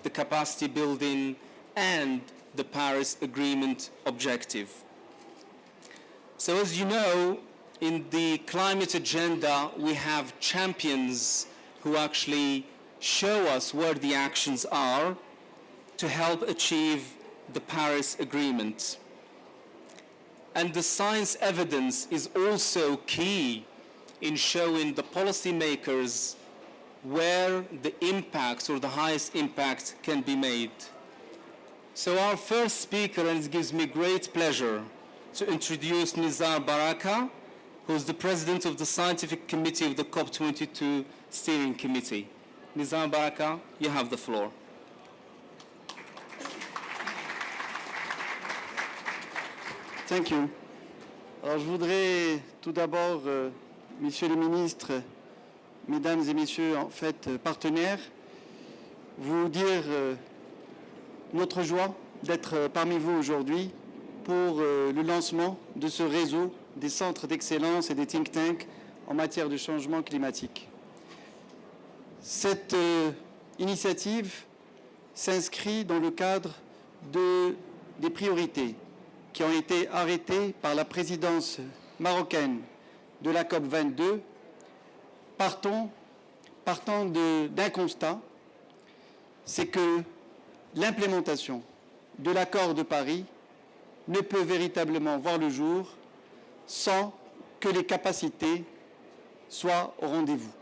the capacity building, and the Paris Agreement objective. So as you know, in the climate agenda, we have champions who actually show us where the actions are to help achieve the Paris Agreement. And the science evidence is also key in showing the policymakers where the impacts or the highest impact can be made. So our first speaker, and it gives me great pleasure to introduce Nizar Baraka, who is the president of the Scientific Committee of the COP22 Steering Committee. Nizar Baraka, you have the floor. Thank you. Alors, je voudrais tout d'abord, messieurs les ministres, mesdames et messieurs, en fait, partenaires, vous dire notre joie d'être parmi vous aujourd'hui pour le lancement de ce réseau des centres d'excellence et des think tanks en matière de changement climatique. Cette initiative s'inscrit dans le cadre des priorités qui ont été arrêtées par la présidence marocaine de la COP22, partant d'un constat, c'est que l'implémentation de l'accord de Paris ne peut véritablement voir le jour sans que les capacités soient au rendez-vous.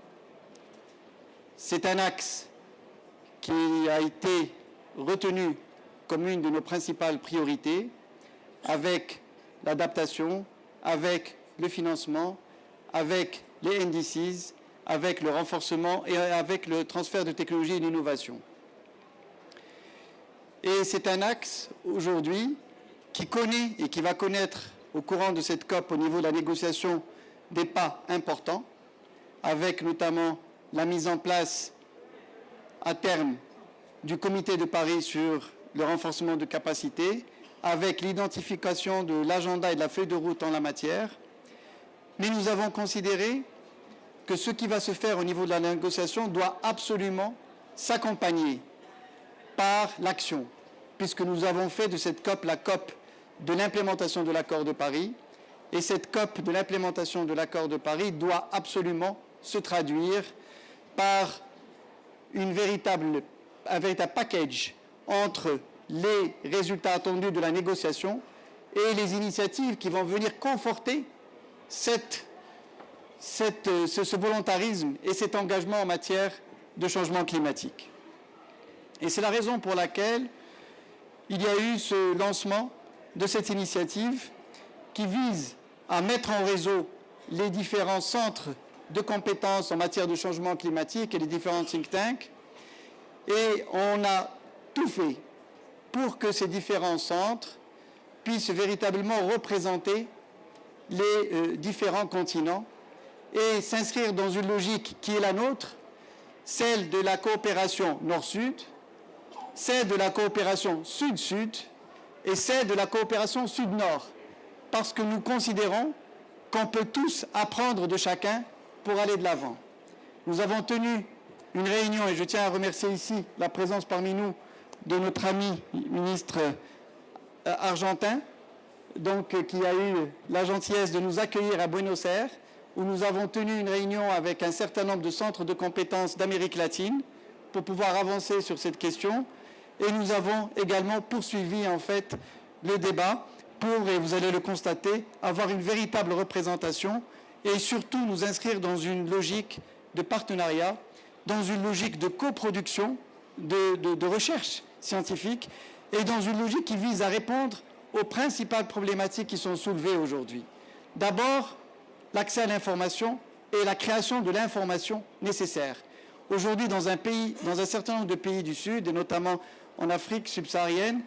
C'est un axe qui a été retenu comme une de nos principales priorités, avec l'adaptation, avec le financement, avec les NDCs, avec le renforcement et avec le transfert de technologie et d'innovation. Et c'est un axe aujourd'hui qui connaît et qui va connaître au courant de cette COP au niveau de la négociation des pas importants, avec notamment la mise en place à terme du comité de Paris sur le renforcement de capacités, avec l'identification de l'agenda et de la feuille de route en la matière. Mais nous avons considéré que ce qui va se faire au niveau de la négociation doit absolument s'accompagner par l'action, puisque nous avons fait de cette COP la COP de l'implémentation de l'accord de Paris, et cette COP de l'implémentation de l'accord de Paris doit absolument se traduire par un véritable package entre les résultats attendus de la négociation et les initiatives qui vont venir conforter ce volontarisme et cet engagement en matière de changement climatique. Et c'est la raison pour laquelle il y a eu ce lancement de cette initiative qui vise à mettre en réseau les différents centres de compétences en matière de changement climatique et les différents think tanks. Et on a tout fait pour que ces différents centres puissent véritablement représenter les différents continents et s'inscrire dans une logique qui est la nôtre, celle de la coopération nord-sud, celle de la coopération sud-sud et celle de la coopération sud-nord, parce que nous considérons qu'on peut tous apprendre de chacun pour aller de l'avant. Nous avons tenu une réunion, et je tiens à remercier ici la présence parmi nous de notre ami ministre argentin, qui a eu la gentillesse de nous accueillir à Buenos Aires, où nous avons tenu une réunion avec un certain nombre de centres de compétences d'Amérique latine pour pouvoir avancer sur cette question. Et nous avons également poursuivi en fait le débat pour, et vous allez le constater, avoir une véritable représentation et surtout nous inscrire dans une logique de partenariat, dans une logique de coproduction, de recherche scientifique et dans une logique qui vise à répondre aux principales problématiques qui sont soulevées aujourd'hui. D'abord, l'accès à l'information et la création de l'information nécessaire. Aujourd'hui, dans un certain nombre de pays du Sud, et notamment en Afrique subsaharienne,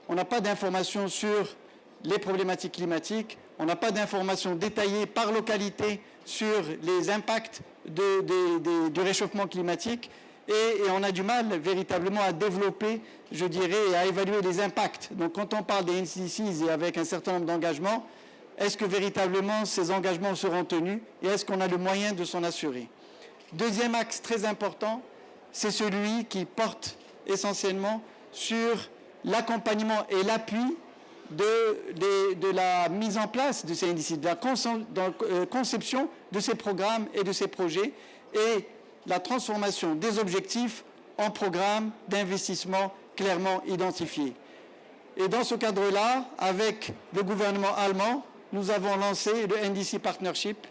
on n'a pas d'informations sur les problématiques climatiques, on n'a pas d'informations détaillées par localité sur les impacts du réchauffement climatique et on a du mal véritablement à développer, je dirais, et à évaluer les impacts. Donc quand on parle des INCCCETT et avec un certain nombre d'engagements, est-ce que véritablement ces engagements seront tenus et est-ce qu'on a le moyen de s'en assurer? Deuxième axe très important, c'est celui qui porte essentiellement sur l'accompagnement et l'appui de la mise en place de ces indices, de la conception de ces programmes et de ces projets et la transformation des objectifs en programmes d'investissement clairement identifiés. Et dans ce cadre-là, avec le gouvernement allemand, nous avons lancé le NDC Partnership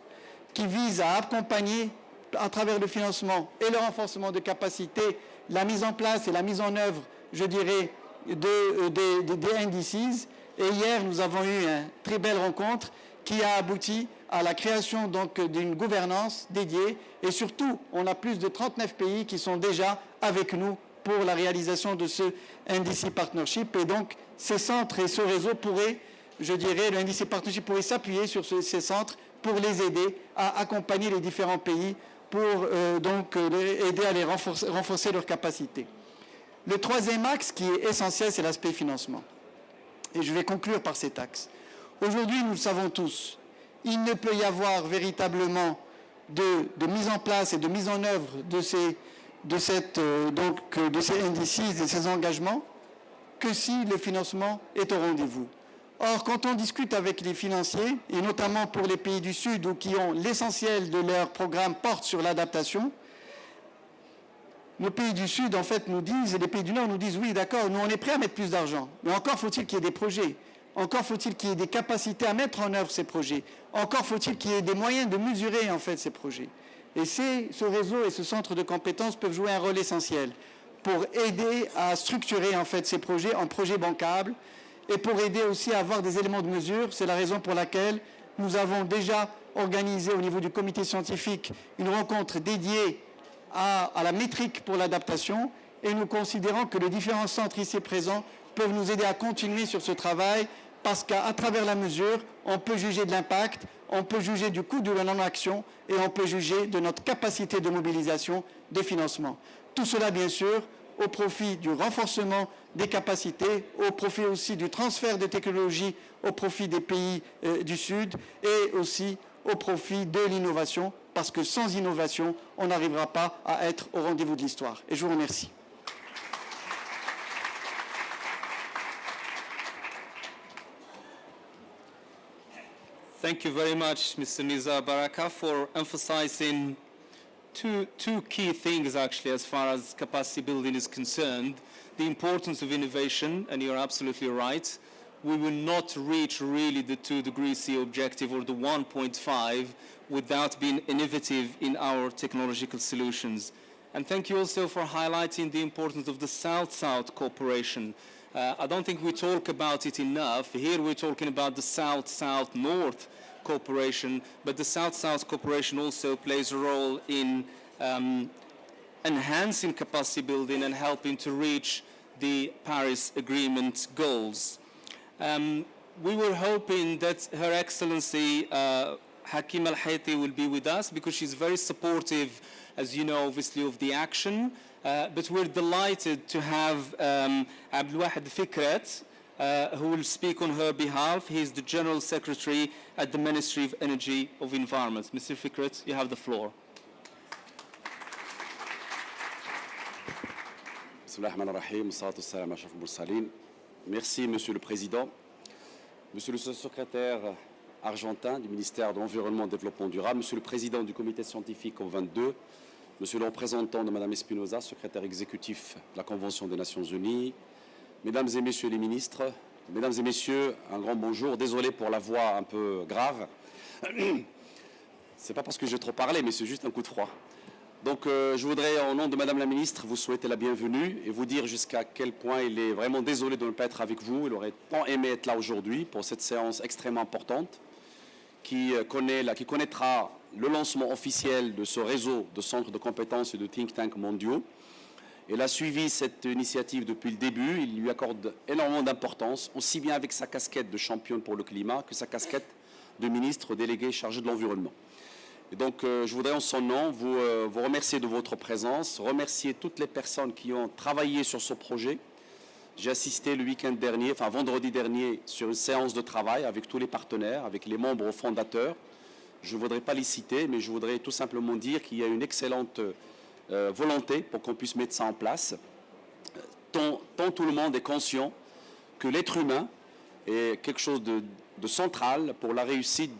qui vise à accompagner à travers le financement et le renforcement de capacités la mise en place et la mise en œuvre, je dirais, des NDCs. Et hier, nous avons eu une très belle rencontre qui a abouti à la création donc d'une gouvernance dédiée. Et surtout, on a plus de 39 pays qui sont déjà avec nous pour la réalisation de ce NDC Partnership. Et donc, ces centres et ce réseau pourraient, je dirais, le NDC Partnership pourrait s'appuyer sur ces centres pour les aider à accompagner les différents pays pour donc aider à les renforcer leurs capacités. Le troisième axe qui est essentiel, c'est l'aspect financement. Et je vais conclure par cet axe. Aujourd'hui, nous le savons tous, il ne peut y avoir véritablement de mise en place et de mise en œuvre de ces indices, de ces engagements, que si le financement est au rendez-vous. Or, quand on discute avec les financiers, et notamment pour les pays du Sud, ou qui ont l'essentiel de leur programme porte sur l'adaptation, nos pays du Sud, en fait, nous disent, et les pays du Nord nous disent, oui, d'accord, nous, on est prêts à mettre plus d'argent. Mais encore faut-il qu'il y ait des projets. Encore faut-il qu'il y ait des capacités à mettre en œuvre ces projets. Encore faut-il qu'il y ait des moyens de mesurer, en fait, ces projets. Et ce réseau et ce centre de compétences peuvent jouer un rôle essentiel pour aider à structurer, en fait, ces projets en projets bancables et pour aider aussi à avoir des éléments de mesure. C'est la raison pour laquelle nous avons déjà organisé au niveau du comité scientifique une rencontre dédiée à la métrique pour l'adaptation et nous considérons que les différents centres ici présents peuvent nous aider à continuer sur ce travail parce qu'à travers la mesure, on peut juger de l'impact, on peut juger du coût de la non-action et on peut juger de notre capacité de mobilisation des financements. Tout cela, bien sûr, au profit du renforcement des capacités, au profit aussi du transfert de technologies au profit des pays du Sud et aussi au profit de l'innovation, parce que sans innovation, on n'arrivera pas à être au rendez-vous de l'histoire. Et je vous remercie. Thank you very much, Mr. Miza Baraka, for emphasizing two key things, actually, as far as capacity building is concerned. The importance of innovation, and you're absolutely right. We will not reach really the 2 degrees C objective or the 1.5 without being innovative in our technological solutions. And thank you also for highlighting the importance of the South-South cooperation. I don't think we talk about it enough. Here we're talking about the South-South-North cooperation, but the South-South cooperation also plays a role in enhancing capacity building and helping to reach the Paris Agreement goals. We were hoping that Her Excellency Hakim Al-Haiti will be with us because she's very supportive, as you know, obviously, of the action. But we're delighted to have Abdelwahid Fikret, who will speak on her behalf. He's the General Secretary at the Ministry of Energy of Environment. Mr. Fikret, you have the floor. Merci, Monsieur le Président. Monsieur le secrétaire argentin du ministère de l'Environnement et du Développement durable, Monsieur le Président du comité scientifique COP22, Monsieur le représentant de Madame Espinosa, secrétaire exécutif de la Convention des Nations Unies, Mesdames et Messieurs les ministres, Mesdames et Messieurs, un grand bonjour. Désolé pour la voix un peu grave. C'est pas parce que j'ai trop parlé, mais c'est juste un coup de froid. Donc je voudrais, au nom de Madame la Ministre, vous souhaiter la bienvenue et vous dire jusqu'à quel point il est vraiment désolé de ne pas être avec vous. Il aurait tant aimé être là aujourd'hui pour cette séance extrêmement importante qui connaîtra le lancement officiel de ce réseau de centres de compétences et de think tanks mondiaux. Elle a suivi cette initiative depuis le début. Il lui accorde énormément d'importance, aussi bien avec sa casquette de championne pour le climat que sa casquette de ministre délégué chargé de l'environnement. Et donc, je voudrais en son nom vous remercier de votre présence, remercier toutes les personnes qui ont travaillé sur ce projet. J'ai assisté le week-end dernier, enfin vendredi dernier, sur une séance de travail avec tous les partenaires, avec les membres fondateurs. Je ne voudrais pas les citer, mais je voudrais tout simplement dire qu'il y a une excellente volonté pour qu'on puisse mettre ça en place. tant tout le monde est conscient que l'être humain est quelque chose de central pour la réussite,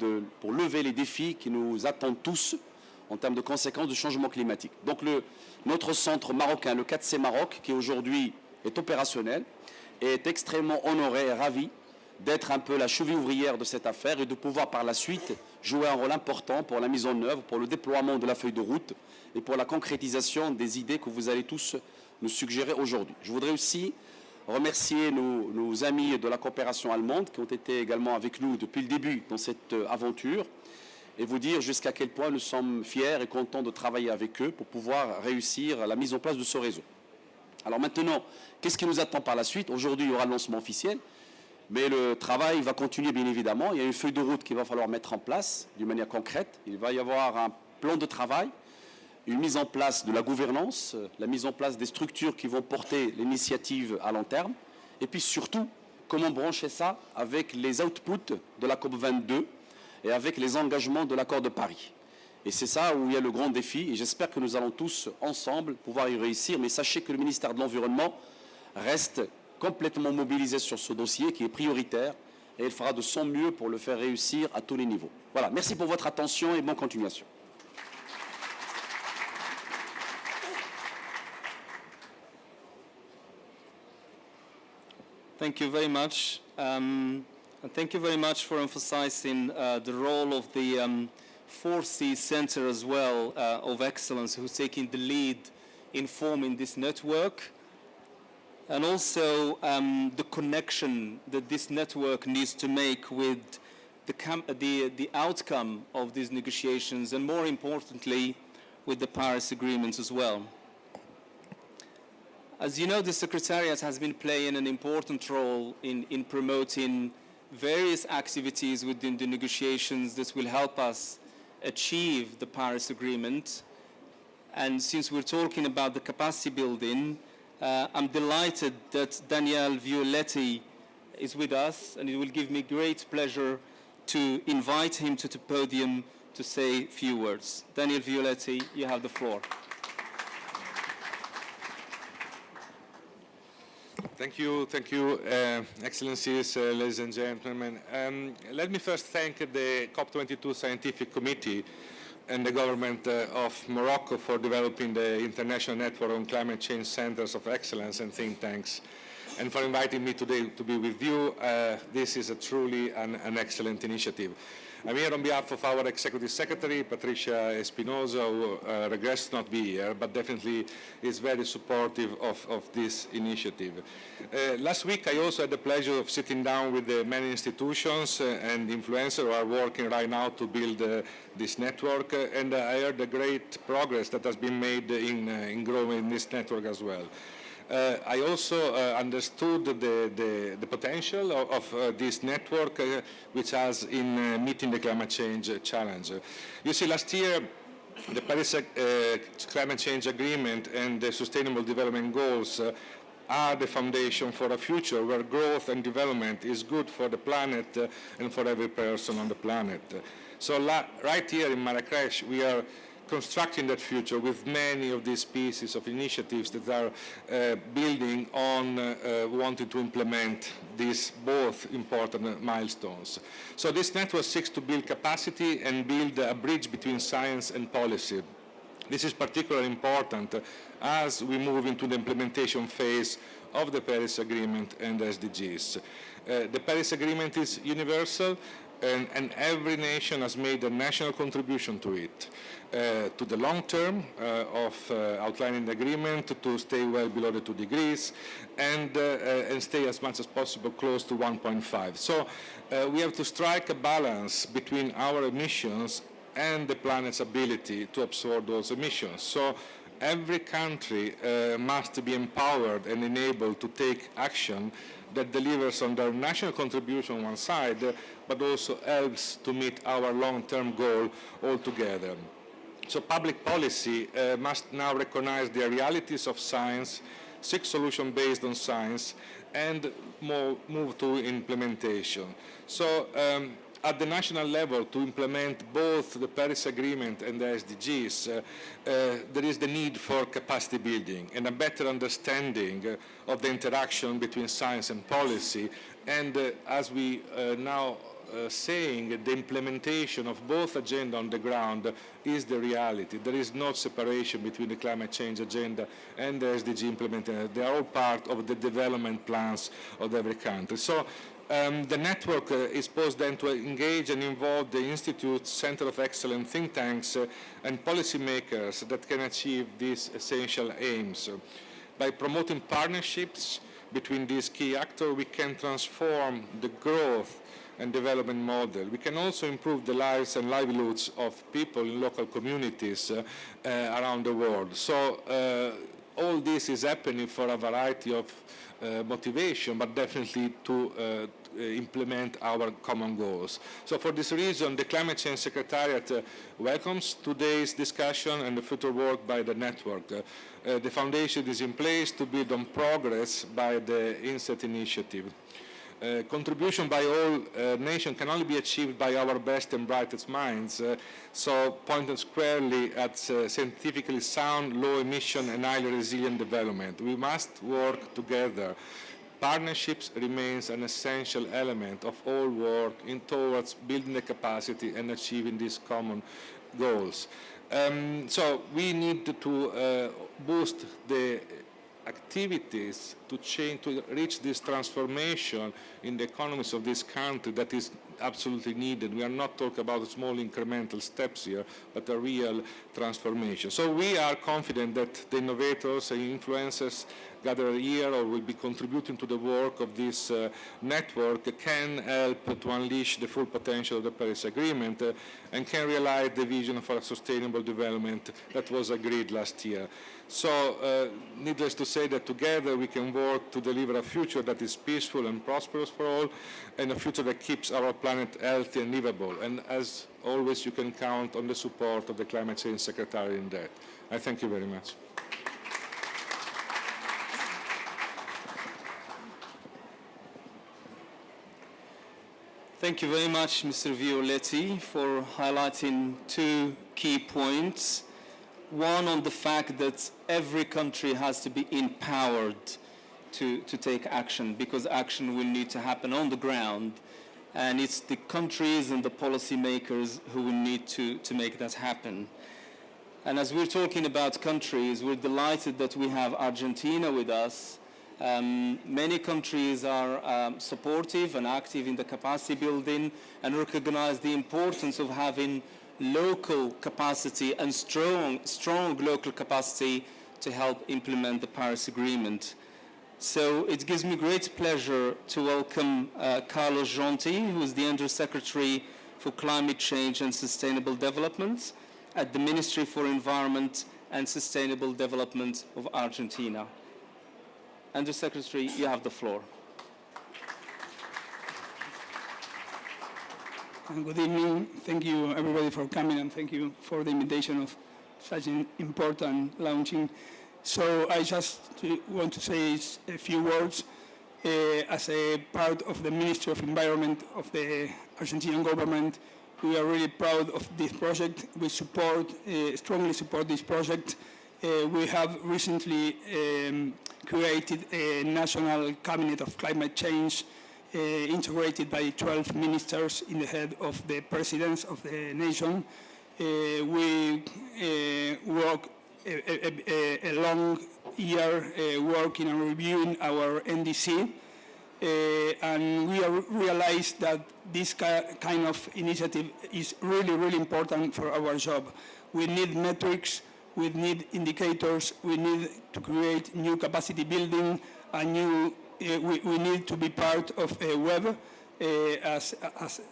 pour lever les défis qui nous attendent tous en termes de conséquences du changement climatique. Donc notre centre marocain, le 4C Maroc, qui aujourd'hui est opérationnel, est extrêmement honoré et ravi d'être un peu la cheville ouvrière de cette affaire et de pouvoir par la suite jouer un rôle important pour la mise en œuvre, pour le déploiement de la feuille de route et pour la concrétisation des idées que vous allez tous nous suggérer aujourd'hui. Je voudrais aussi remercier nos amis de la coopération allemande qui ont été également avec nous depuis le début dans cette aventure et vous dire jusqu'à quel point nous sommes fiers et contents de travailler avec eux pour pouvoir réussir la mise en place de ce réseau. Alors maintenant, qu'est-ce qui nous attend par la suite? Aujourd'hui, il y aura le lancement officiel, mais le travail va continuer bien évidemment. Il y a une feuille de route qu'il va falloir mettre en place d'une manière concrète. Il va y avoir un plan de travail, une mise en place de la gouvernance, la mise en place des structures qui vont porter l'initiative à long terme, et puis surtout, comment brancher ça avec les outputs de la COP22 et avec les engagements de l'accord de Paris. Et c'est ça où il y a le grand défi, et j'espère que nous allons tous ensemble pouvoir y réussir, mais sachez que le ministère de l'Environnement reste complètement mobilisé sur ce dossier qui est prioritaire, et il fera de son mieux pour le faire réussir à tous les niveaux. Voilà, merci pour votre attention et bonne continuation. Thank you very much. And thank you very much for emphasizing the role of the 4C Center as well of Excellence, who's taking the lead in forming this network. And also the connection that this network needs to make with the outcome of these negotiations, and more importantly, with the Paris Agreement as well. As you know, the Secretariat has been playing an important role in promoting various activities within the negotiations that will help us achieve the Paris Agreement. And since we're talking about the capacity building, I'm delighted that Daniel Violetti is with us, and it will give me great pleasure to invite him to the podium to say a few words. Daniel Violetti, you have the floor. Thank you, Excellencies, ladies and gentlemen. Let me first thank the COP22 Scientific Committee and the government of Morocco for developing the International Network on Climate Change Centers of Excellence and think tanks, and for inviting me today to be with you. This is truly an excellent initiative. I'm here on behalf of our Executive Secretary, Patricia Espinosa, who regrets not be here, but definitely is very supportive of this initiative. Last week, I also had the pleasure of sitting down with the many institutions and influencers who are working right now to build this network, and I heard the great progress that has been made in growing this network as well. I also understood the potential of this network, which has in meeting the climate change challenge. You see, last year, the Paris Climate Change Agreement and the Sustainable Development Goals are the foundation for a future where growth and development is good for the planet and for every person on the planet. So right here in Marrakesh, we are constructing that future with many of these pieces of initiatives that are building on wanting to implement these both important milestones. So this network seeks to build capacity and build a bridge between science and policy. This is particularly important as we move into the implementation phase of the Paris Agreement and SDGs. The Paris Agreement is universal, and every nation has made a national contribution to it. To the long term of outlining the agreement to stay well below the 2 degrees and stay as much as possible close to 1.5. So we have to strike a balance between our emissions and the planet's ability to absorb those emissions. So every country must be empowered and enabled to take action that delivers on their national contribution on one side, but also helps to meet our long-term goal altogether. So public policy must now recognize the realities of science, seek solutions based on science, and move to implementation. So at the national level to implement both the Paris Agreement and the SDGs, there is the need for capacity building and a better understanding of the interaction between science and policy. And as we now saying, the implementation of both agenda on the ground is the reality. There is no separation between the climate change agenda and the SDG implementation. They are all part of the development plans of every country. So the network is supposed then to engage and involve the institutes, center of excellence, think tanks, and policymakers that can achieve these essential aims. By promoting partnerships between these key actors, we can transform the growth and development model. We can also improve the lives and livelihoods of people in local communities around the world. So all this is happening for a variety of motivation, but definitely to implement our common goals. So for this reason, the Climate Change Secretariat welcomes today's discussion and the future work by the network. The foundation is in place to build on progress by the INCCCETT initiative. Contribution by all nations can only be achieved by our best and brightest minds, so pointed squarely at scientifically sound, low emission and highly resilient development. We must work together. Partnerships remains an essential element of all work towards building the capacity and achieving these common goals. So we need to boost the activities to change, to reach this transformation in the economies of this country that is absolutely needed. We are not talking about small incremental steps here, but a real transformation. So we are confident that the innovators and influencers gathered here or will be contributing to the work of this network can help to unleash the full potential of the Paris Agreement and can realize the vision for a sustainable development that was agreed last year. So needless to say that together we can work to deliver a future that is peaceful and prosperous for all, and a future that keeps our planet healthy and livable. And as always, you can count on the support of the Climate Change Secretary in that. I thank you very much. Thank you very much, Mr. Violetti, for highlighting two key points. One, on the fact that every country has to be empowered to take action, because action will need to happen on the ground, and it's the countries and the policymakers who will need to make that happen. And as we're talking about countries, we're delighted that we have Argentina with us. Many countries are supportive and active in the capacity building and recognize the importance of having local capacity and strong local capacity to help implement the Paris Agreement. So it gives me great pleasure to welcome Carlos Jonti, who is the Undersecretary for Climate Change and Sustainable Development at the Ministry for Environment and Sustainable Development of Argentina. Undersecretary, you have the floor. Good evening. Thank you, everybody, for coming, and thank you for the invitation of such an important launching. So I just want to say a few words as a part of the Ministry of Environment of the Argentinian government. We are really proud of this project. We strongly support this project. We have recently created a national cabinet of climate change integrated by 12 ministers in the head of the presidents of the nation. We work a long year working and reviewing our NDC, and we realized that this kind of initiative is really, really important for our job. We need metrics, we need indicators, we need to create new capacity building, and we need to be part of a web as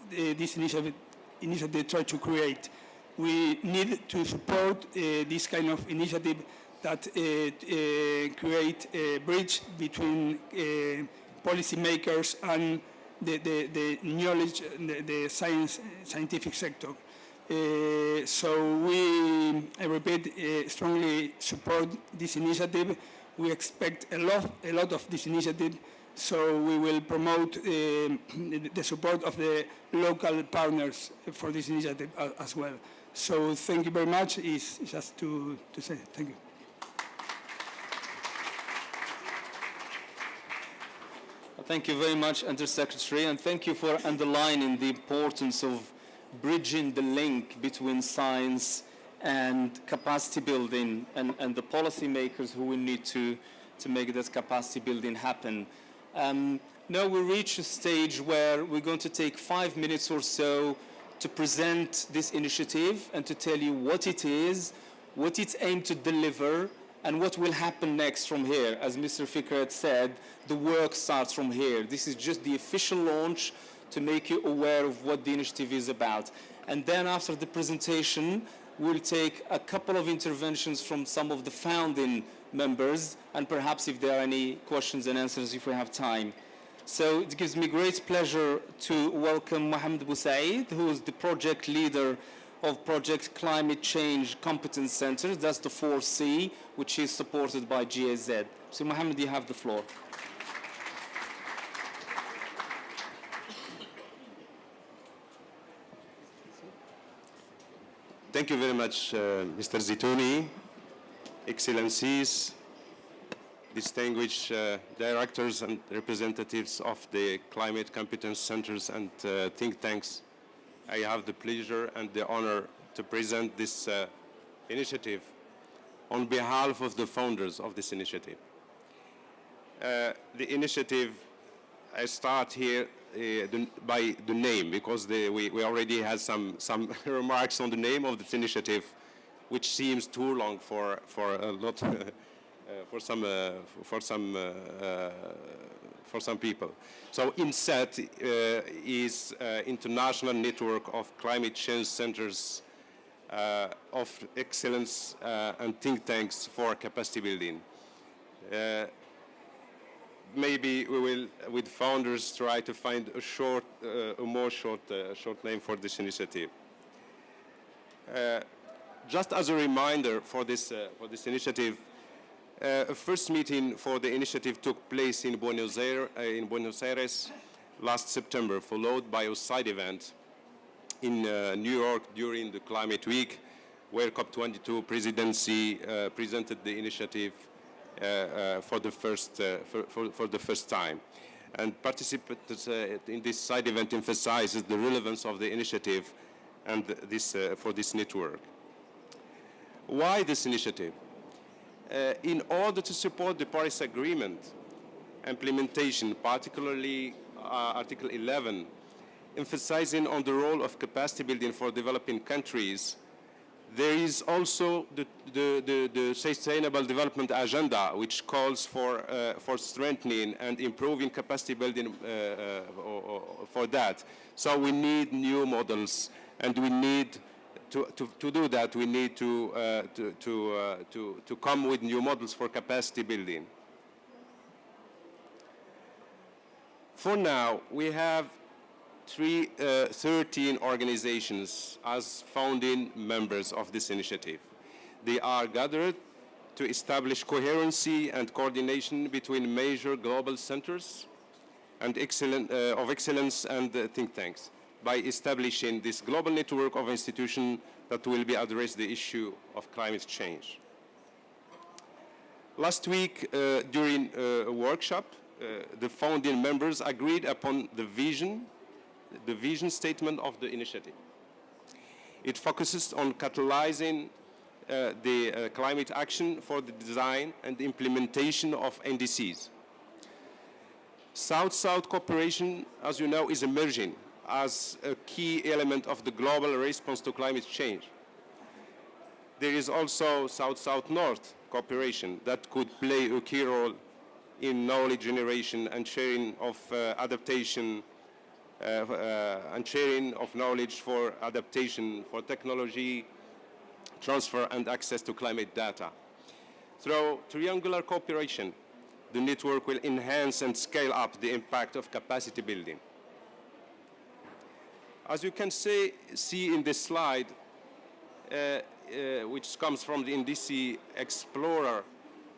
this initiative tries to create. We need to support this kind of initiative that create a bridge between policymakers and the knowledge, the scientific sector. So we, I repeat, strongly support this initiative. We expect a lot of this initiative, So we will promote the support of the local partners for this initiative as well. So thank you very much. It's just to say thank you. Thank you very much, Undersecretary, and thank you for underlining the importance of bridging the link between science and capacity building and the policymakers who will need to make this capacity building happen. Now we reach a stage where we're going to take 5 minutes or so to present this initiative and to tell you what it is, what it's aimed to deliver, and what will happen next from here. As Mr. Fikret said, the work starts from here. This is just the official launch to make you aware of what the initiative is about. And then after the presentation, we'll take a couple of interventions from some of the founding members, and perhaps if there are any questions and answers if we have time. So it gives me great pleasure to welcome Mohamed Boussaid, who is the project leader of Project Climate Change Competence Center. That's the 4C, which is supported by GAZ. So Mohamed, you have the floor. Thank you very much, Mr. Zitouni, Excellencies, distinguished directors and representatives of the climate competence centers and think tanks. I have the pleasure and the honor to present this initiative on behalf of the founders of this initiative. The initiative, I start here by the name, because we already had some remarks on the name of this initiative, which seems too long for a lot for some people. So INCCCETT is international network of climate change centers of excellence and think tanks for capacity building. Maybe we will, with founders, try to find a short name for this initiative. Just as a reminder for this initiative, a first meeting for the initiative took place in Buenos Aires last September, followed by a side event in New York during the Climate Week, where COP22 presidency presented the initiative for the first time. And participants in this side event emphasizes the relevance of the initiative and for this network. Why this initiative? In order to support the Paris Agreement implementation, particularly Article 11, emphasizing on the role of capacity building for developing countries, there is also the Sustainable Development Agenda, which calls for strengthening and improving capacity building for that. So we need new models, and we need to do that, we need to come with new models for capacity building. For now, we have 13 organizations as founding members of this initiative. They are gathered to establish coherency and coordination between major global centers and of excellence and think tanks, by establishing this global network of institutions that will be address the issue of climate change. Last week, during a workshop, the founding members agreed upon the vision statement of the initiative. It focuses on catalyzing the climate action for the design and the implementation of NDCs. South-South cooperation, as you know, is emerging as a key element of the global response to climate change. There is also South-South-North cooperation that could play a key role in knowledge generation and sharing of adaptation and sharing of knowledge for adaptation, for technology transfer and access to climate data. Through triangular cooperation, the network will enhance and scale up the impact of capacity building. As you can see in this slide, which comes from the NDC Explorer,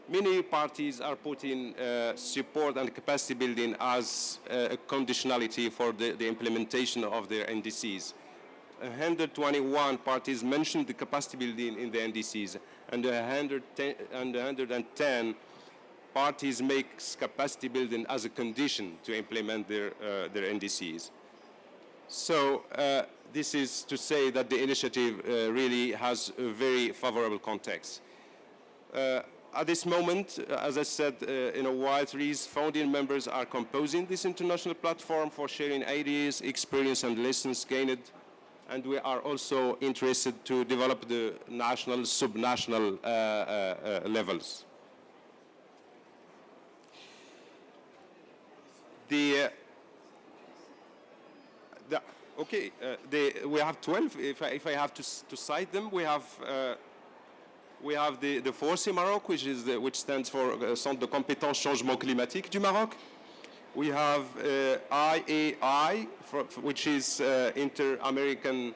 many parties are putting support and capacity building as a conditionality for the implementation of their NDCs. 121 parties mentioned the capacity building in the NDCs, and 110 parties make capacity building as a condition to implement their NDCs. So this is to say that the initiative really has a very favorable context. At this moment, as I said, in a while, 3 founding members are composing this international platform for sharing ideas, experience, and lessons gained. And we are also interested to develop the national, subnational levels. We have 12. If I have to cite them, we have the FORCE Maroc, which stands for Centre de Compétences Changement Climatique du Maroc. We have IAI, which is Inter-American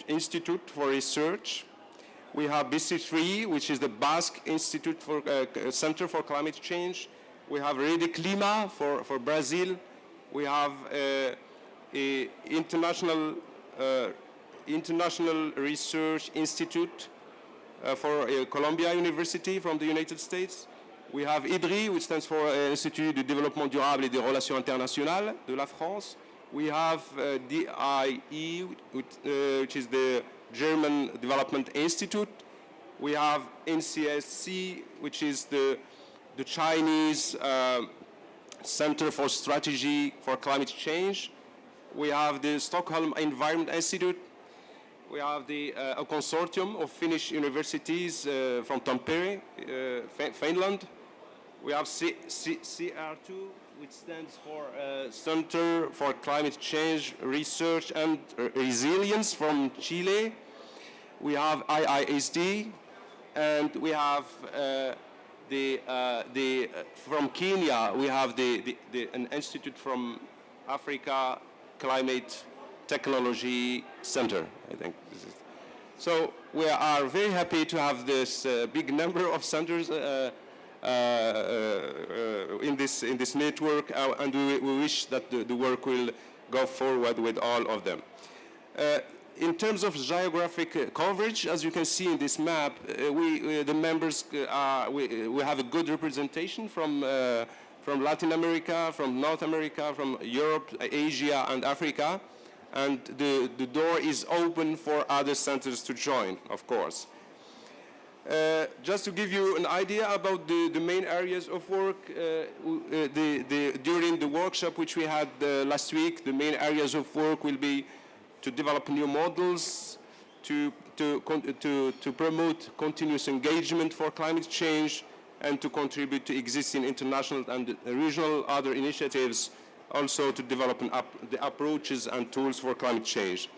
Institute for Research. We have BC3, which is the Basque Institute for Center for Climate Change. We have Rede Clima for Brazil. We have International Research Institute for Columbia University from the United States. We have IDRI, which stands for Institut de Développement Durable et des Relations Internationales de la France. We have DIE, which is the German Development Institute. We have INCCCETT, which is the Chinese Center for Strategy for Climate Change. We have the Stockholm Environment Institute. We have a consortium of Finnish universities from Tampere, Finland. We have CR2, which stands for Center for Climate Change Research and Resilience from Chile. We have IISD, and we have from Kenya, we have an institute from Africa Climate Technology Center, I think. So we are very happy to have this big number of centers in this network, and we wish that the work will go forward with all of them. In terms of geographic coverage, as you can see in this map, the members we have a good representation from Latin America, from North America, from Europe, Asia, and Africa, and the door is open for other centers to join, of course. Just to give you an idea about the main areas of work, during the workshop which we had last week, the main areas of work will be to develop new models, to promote continuous engagement for climate change, and to contribute to existing international and regional other initiatives, also to develop the approaches and tools for climate change.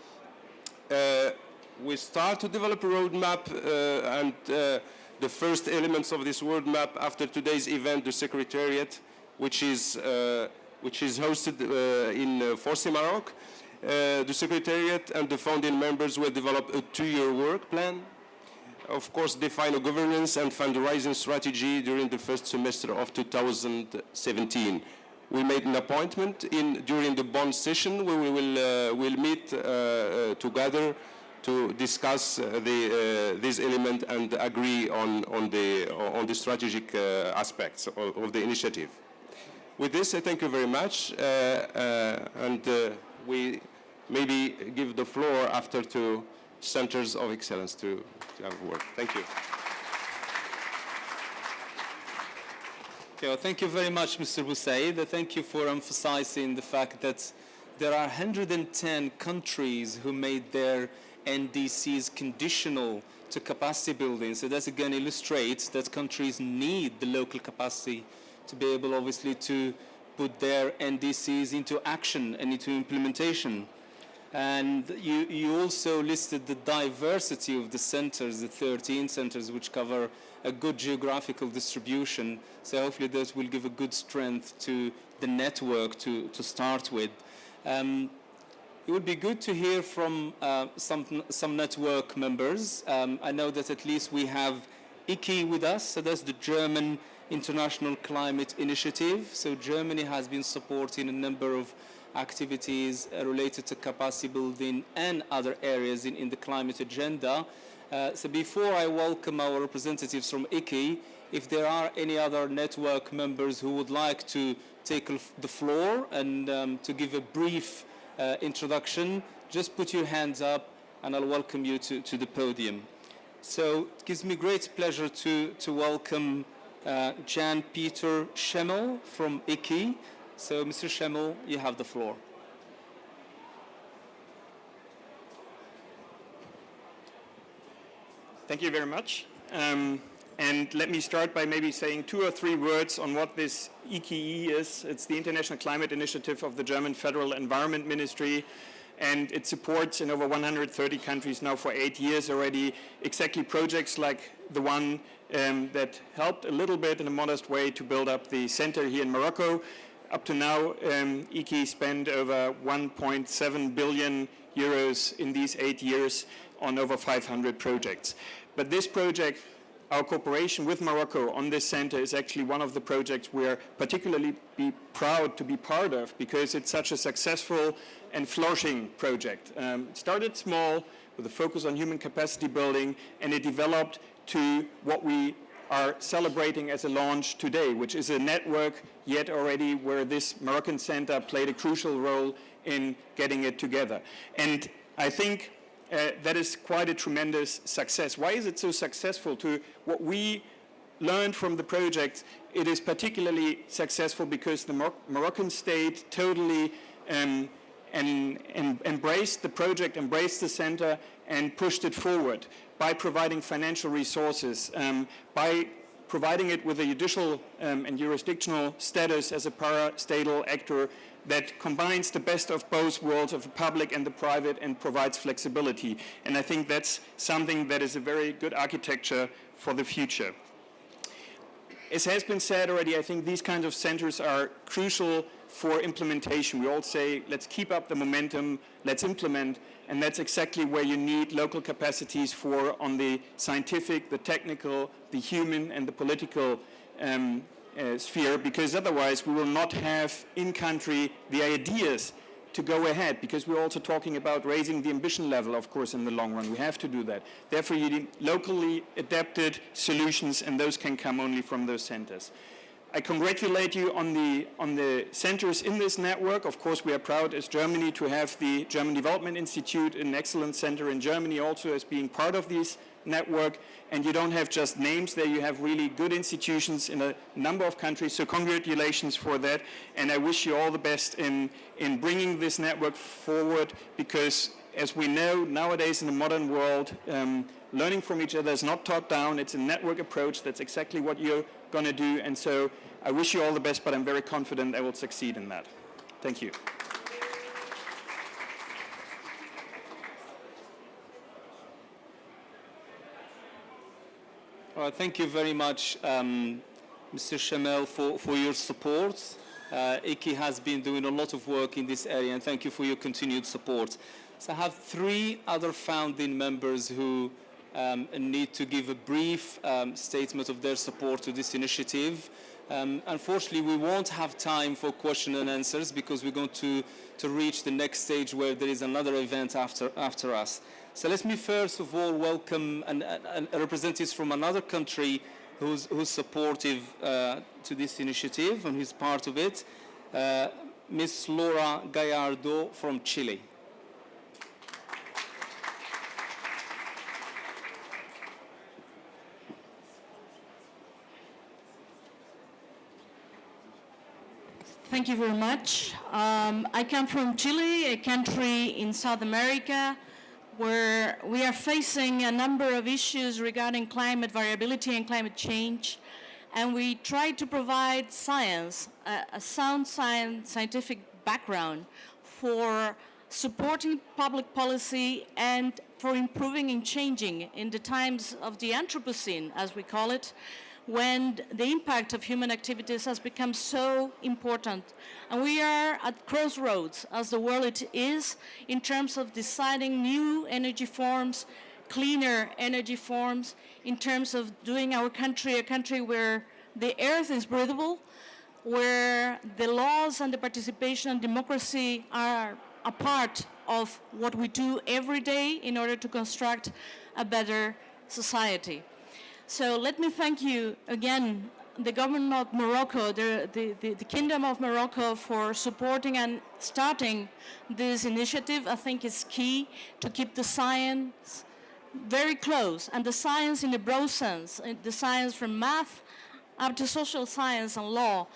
We start to develop a roadmap, and the first elements of this roadmap after today's event, the Secretariat, which is hosted in Force Maroc. The Secretariat and the founding members will develop a 2-year work plan, of course define a governance and fundraising strategy during the first semester of 2017. We made an appointment during the Bonn session where we will meet together to discuss this element and agree on the strategic aspects of the initiative. With this, I thank you very much, and we maybe give the floor after to Centers of Excellence to have a word. Thank you. Okay, well, thank you very much, Mr. Boussaid. Thank you for emphasizing the fact that there are 110 countries who made their NDCs conditional to capacity building. So that again illustrates that countries need the local capacity to be able, obviously, to put their NDCs into action and into implementation. And you also listed the diversity of the centers, the 13 centers, which cover a good geographical distribution. So hopefully that will give a good strength to the network to start with. It would be good to hear from some network members. I know that at least we have ICCI with us, so that's the German International Climate Initiative. So Germany has been supporting a number of activities related to capacity building and other areas in the climate agenda. So before I welcome our representatives from ICCI, if there are any other network members who would like to take the floor and to give a brief introduction, just put your hands up and I'll welcome you to the podium. So it gives me great pleasure to welcome Jan-Peter Schemmel from ICCI. So Mr. Schemmel, you have the floor. Thank you very much. And let me start by maybe saying 2 or 3 words on what this ICCI is. It's the International Climate Initiative of the German Federal Environment Ministry, and it supports in over 130 countries now for 8 years already exactly projects like the one that helped a little bit in a modest way to build up the center here in Morocco. Up to now, ICCI spent over 1.7 billion euros in these 8 years on over 500 projects. But this project, our cooperation with Morocco on this center, is actually one of the projects we're particularly proud to be part of because it's such a successful and flourishing project. It started small with a focus on human capacity building, and it developed to what we are celebrating as a launch today, which is a network yet already where this Moroccan center played a crucial role in getting it together. And I think that is quite a tremendous success. Why is it so successful? To what we learned from the project, it is particularly successful because the Moroccan state totally embraced the project, embraced the center, and pushed it forward by providing financial resources, by providing it with a judicial and jurisdictional status as a parastatal actor that combines the best of both worlds of the public and the private and provides flexibility. And I think that's something that is a very good architecture for the future. As has been said already, I think these kinds of centers are crucial for implementation. We all say, let's keep up the momentum, let's implement, and that's exactly where you need local capacities for on the scientific, the technical, the human, and the political sphere, because otherwise we will not have in country the ideas to go ahead, because we're also talking about raising the ambition level, of course, in the long run. We have to do that. Therefore, you need locally adapted solutions, and those can come only from those centers. I congratulate you on the centers in this network. Of course, we are proud as Germany to have the German Development Institute, an excellent center in Germany, also as being part of this network. And you don't have just names there, you have really good institutions in a number of countries. So congratulations for that. And I wish you all the best in bringing this network forward, because as we know nowadays in the modern world, learning from each other is not top down, it's a network approach. That's exactly what you're going to do. And so I wish you all the best, but I'm very confident I will succeed in that. Thank you. All right, thank you very much, Mr. Schemmel, for your support. ICCI has been doing a lot of work in this area, and thank you for your continued support. So I have 3 other founding members who need to give a brief statement of their support to this initiative. Unfortunately, we won't have time for question and answers because we're going to reach the next stage where there is another event after us. So let me first of all welcome a representative from another country who's supportive to this initiative and who's part of it, Ms. Laura Gallardo from Chile. Thank you very much. I come from Chile, a country in South America where we are facing a number of issues regarding climate variability and climate change, and we try to provide science, a sound scientific background for supporting public policy and for improving and changing in the times of the Anthropocene, as we call it, when the impact of human activities has become so important. And we are at crossroads, as the world is, in terms of deciding new energy forms, cleaner energy forms, in terms of doing our country a country where the earth is breathable, where the laws and the participation and democracy are a part of what we do every day in order to construct a better society. So let me thank you again, the government of Morocco, the Kingdom of Morocco, for supporting and starting this initiative. I think it's key to keep the science very close, and the science in a broad sense, the science from math up to social science and law,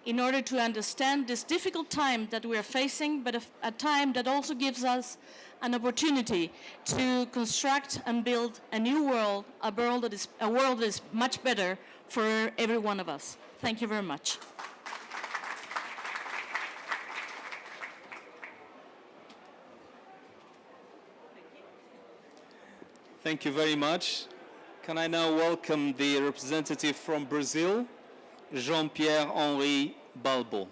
in order to understand this difficult time that we are facing, but a time that also gives us an opportunity to construct and build a new world, a world that is much better for every one of us. Thank you very much. Thank you very much. Can I now welcome the representative from Brazil, Jean-Pierre Henri Balbo.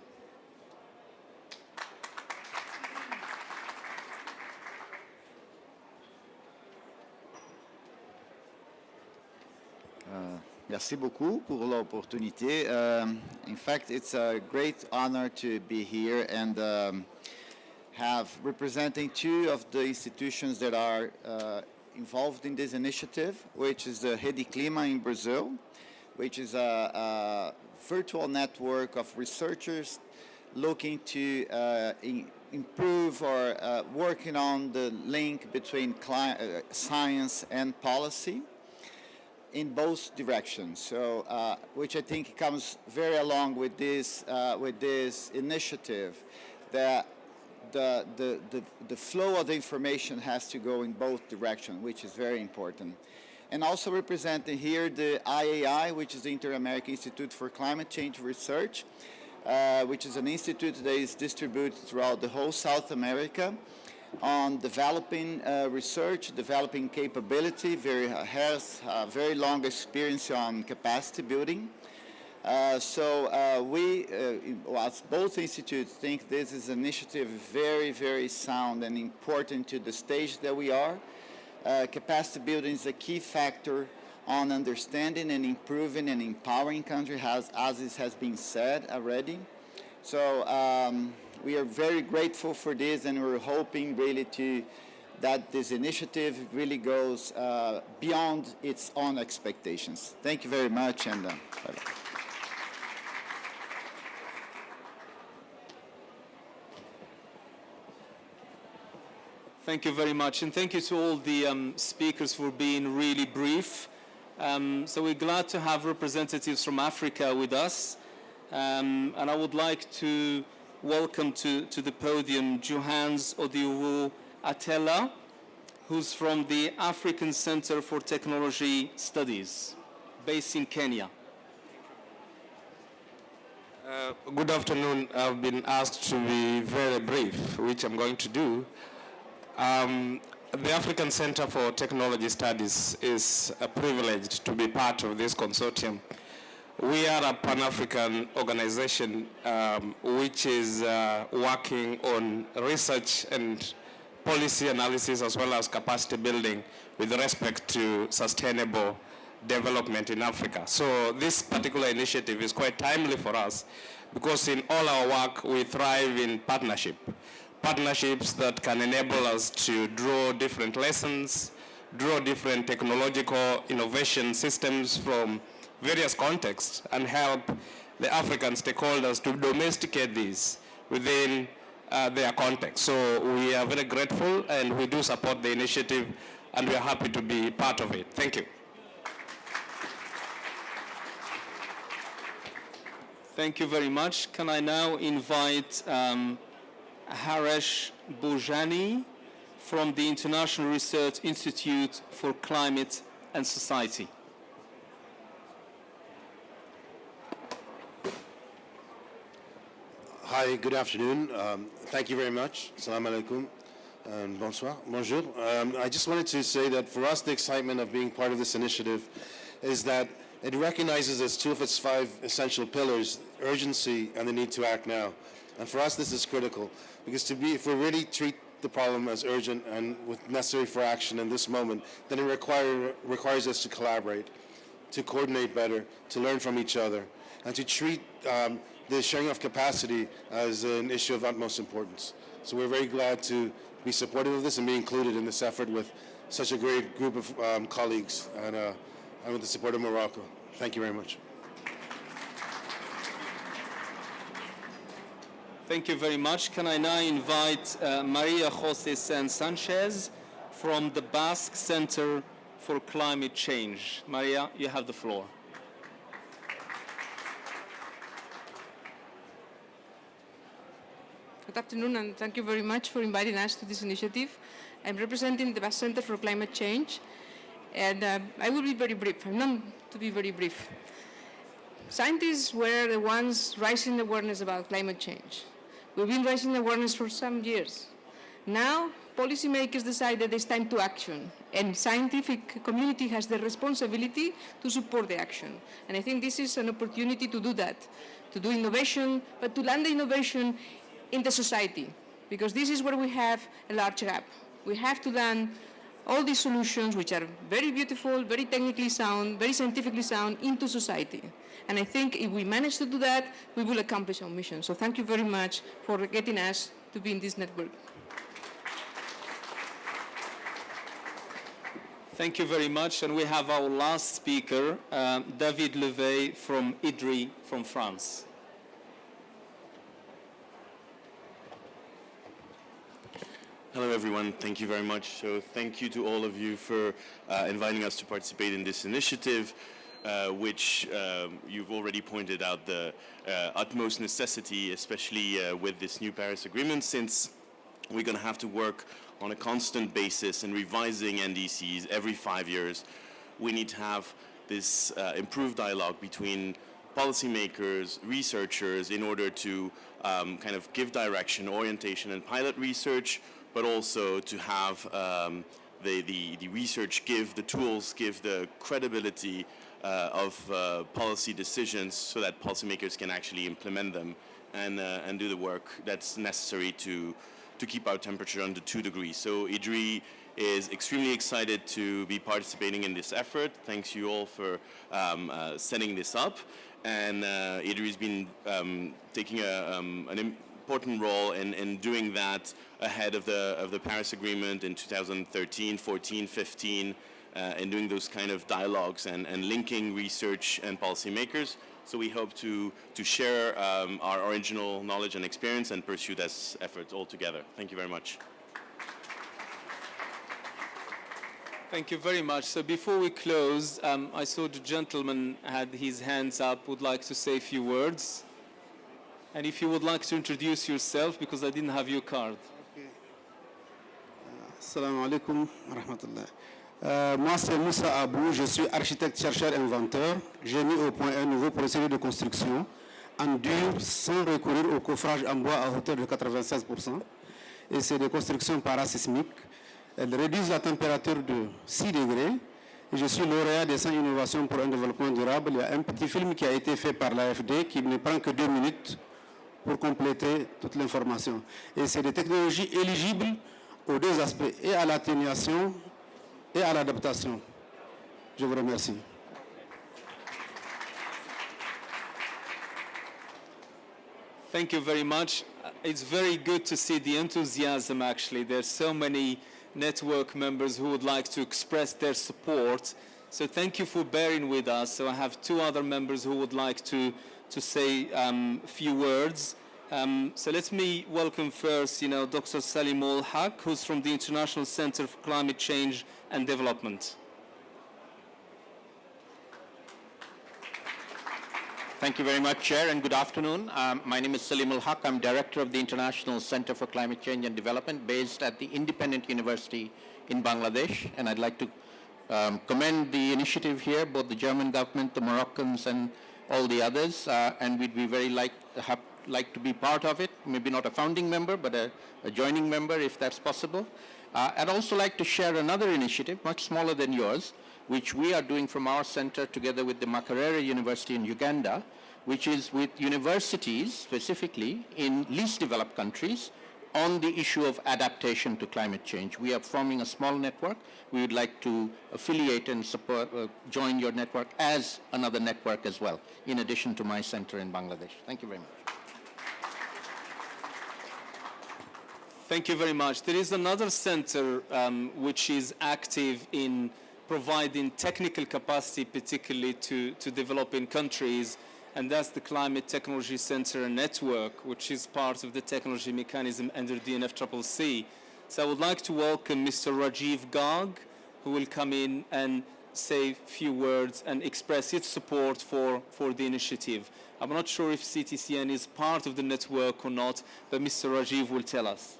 Merci beaucoup pour l'opportunité. In fact, it's a great honor to be here and have representing two of the institutions that are involved in this initiative, which is the Rede Clima in Brazil, which is a virtual network of researchers looking to improve or working on the link between science and policy in both directions. So, which I think comes very along with this initiative, that the flow of the information has to go in both directions, which is very important. And also representing here the IAI, which is the Inter-American Institute for Climate Change Research, which is an institute that is distributed throughout the whole South America on developing research, developing capability, has very long experience on capacity building. We, as both institutes, think this is an initiative very, very sound and important to the stage that we are. Capacity building is a key factor on understanding and improving and empowering countries, as it has been said already. So we are very grateful for this, and we're hoping really that this initiative really goes beyond its own expectations. Thank you very much, and bye-bye. Thank you very much, and thank you to all the speakers for being really brief. So we're glad to have representatives from Africa with us, and I would like to welcome to the podium Johannes Odiowo Atela, who's from the African Center for Technology Studies, based in Kenya. Good afternoon. I've been asked to be very brief, which I'm going to do. The African Center for Technology Studies is privileged to be part of this consortium. We are a Pan-African organization which is working on research and policy analysis as well as capacity building with respect to sustainable development in Africa. So this particular initiative is quite timely for us because in all our work we thrive in partnerships that can enable us to draw different lessons, draw different technological innovation systems from various contexts, and help the African stakeholders to domesticate these within their context. So we are very grateful, and we do support the initiative, and we are happy to be part of it. Thank you. Thank you very much. Can I now invite Haresh Bojani from the International Research Institute for Climate and Society. Hi, good afternoon. Thank you very much. Assalamu alaikum and bonsoir. Bonjour. I just wanted to say that for us, the excitement of being part of this initiative is that it recognizes as two of its 5 essential pillars, urgency and the need to act now. And for us, this is critical because if we really treat the problem as urgent and with necessary for action in this moment, then it requires us to collaborate, to coordinate better, to learn from each other, and to treat the sharing of capacity as an issue of utmost importance. So we're very glad to be supportive of this and be included in this effort with such a great group of colleagues and with the support of Morocco. Thank you very much. Thank you very much. Can I now invite Maria José Sanchez from the Basque Center for Climate Change. Maria, you have the floor. Good afternoon, and thank you very much for inviting us to this initiative. I'm representing the Basque Center for Climate Change, and I will be very brief. I'm known to be very brief. Scientists were the ones raising awareness about climate change. We've been raising awareness for some years. Now, policymakers decide that it's time to action, and scientific community has the responsibility to support the action. And I think this is an opportunity to do that, to do innovation, but to land the innovation in the society, because this is where we have a large gap. We have to land all these solutions, which are very beautiful, very technically sound, very scientifically sound, into society. And I think if we manage to do that, we will accomplish our mission. So thank you very much for getting us to be in this network. Thank you very much. And we have our last speaker, David Levey from IDRI from France. Hello everyone, thank you very much. So thank you to all of you for inviting us to participate in this initiative, which you've already pointed out the utmost necessity, especially with this new Paris Agreement, since we're going to have to work on a constant basis in revising NDCs every 5 years. We need to have this improved dialogue between policymakers, researchers, in order to kind of give direction, orientation, and pilot research, but also to have the research give the tools, give the credibility of policy decisions so that policymakers can actually implement them and do the work that's necessary to keep our temperature under 2 degrees. So IDRI is extremely excited to be participating in this effort. Thanks you all for setting this up. And IDRI has been taking an important role in doing that ahead of the Paris Agreement in 2013, 14, 15, and doing those kind of dialogues and linking research and policymakers. So we hope to share our original knowledge and experience and pursue this effort all together. Thank you very much. Thank you very much. So before we close, I saw the gentleman had his hands up, would like to say a few words. And if you would like to introduce yourself, because I didn't have your card. Assalamu alaikum wa rahmatullah. Moi, c'est Moussa Abou, je suis architecte, chercheur, inventeur. J'ai mis au point un nouveau procédé de construction en dur sans recourir au coffrage en bois à hauteur de 96%. Et c'est des constructions parasismiques. Elles réduisent la température de 6 degrés. Et je suis lauréat des 100 innovations pour un développement durable. Il y a un petit film qui a été fait par l'AFD qui ne prend que 2 minutes pour compléter toute l'information. Et c'est des technologies éligibles aux deux aspects, et à l'atténuation et à l'adaptation. Je vous remercie. Thank you very much. It's very good to see the enthusiasm, actually. There's so many network members who would like to express their support. So thank you for bearing with us. So I have 2 other members who would like to say a few words. So let me welcome first, Dr. Salim Ul-Haq, who's from the International Center for Climate Change and Development. Thank you very much, Chair, and good afternoon. My name is Salim Ul-Haq. I'm Director of the International Center for Climate Change and Development based at the Independent University in Bangladesh. And I'd like to commend the initiative here, both the German government, the Moroccans, and all the others. And we'd be very like to be part of it, maybe not a founding member, but a joining member if that's possible. I'd also like to share another initiative, much smaller than yours, which we are doing from our center together with the Makerere University in Uganda, which is with universities specifically in least developed countries on the issue of adaptation to climate change. We are forming a small network. We would like to affiliate and support, join your network as another network as well, in addition to my center in Bangladesh. Thank you very much. Thank you very much. There is another center which is active in providing technical capacity, particularly to developing countries, and that's the Climate Technology Center Network, which is part of the technology mechanism under the UNFCCC. So I would like to welcome Mr. Rajiv Garg, who will come in and say a few words and express its support for the initiative. I'm not sure if CTCN is part of the network or not, but Mr. Rajiv will tell us.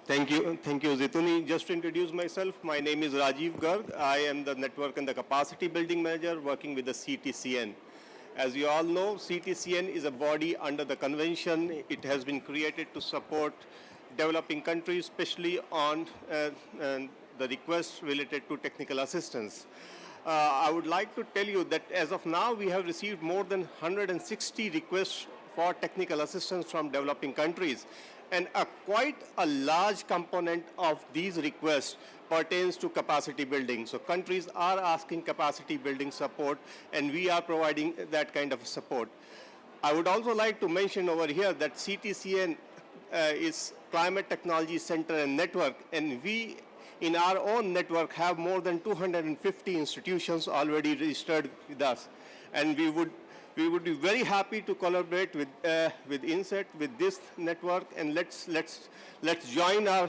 Thank you, Zituni. Just to introduce myself, my name is Rajiv Garg. I am the Network and the Capacity Building Manager working with the CTCN. As you all know, CTCN is a body under the convention. It has been created to support developing countries, especially on the requests related to technical assistance. I would like to tell you that as of now, we have received more than 160 requests for technical assistance from developing countries. And quite a large component of these requests pertains to capacity building. So countries are asking capacity building support, and we are providing that kind of support. I would also like to mention over here that CTCN is Climate Technology Center and Network, and we in our own network have more than 250 institutions already registered with us. And we would be very happy to collaborate with INCCCETT, with this network, and let's join our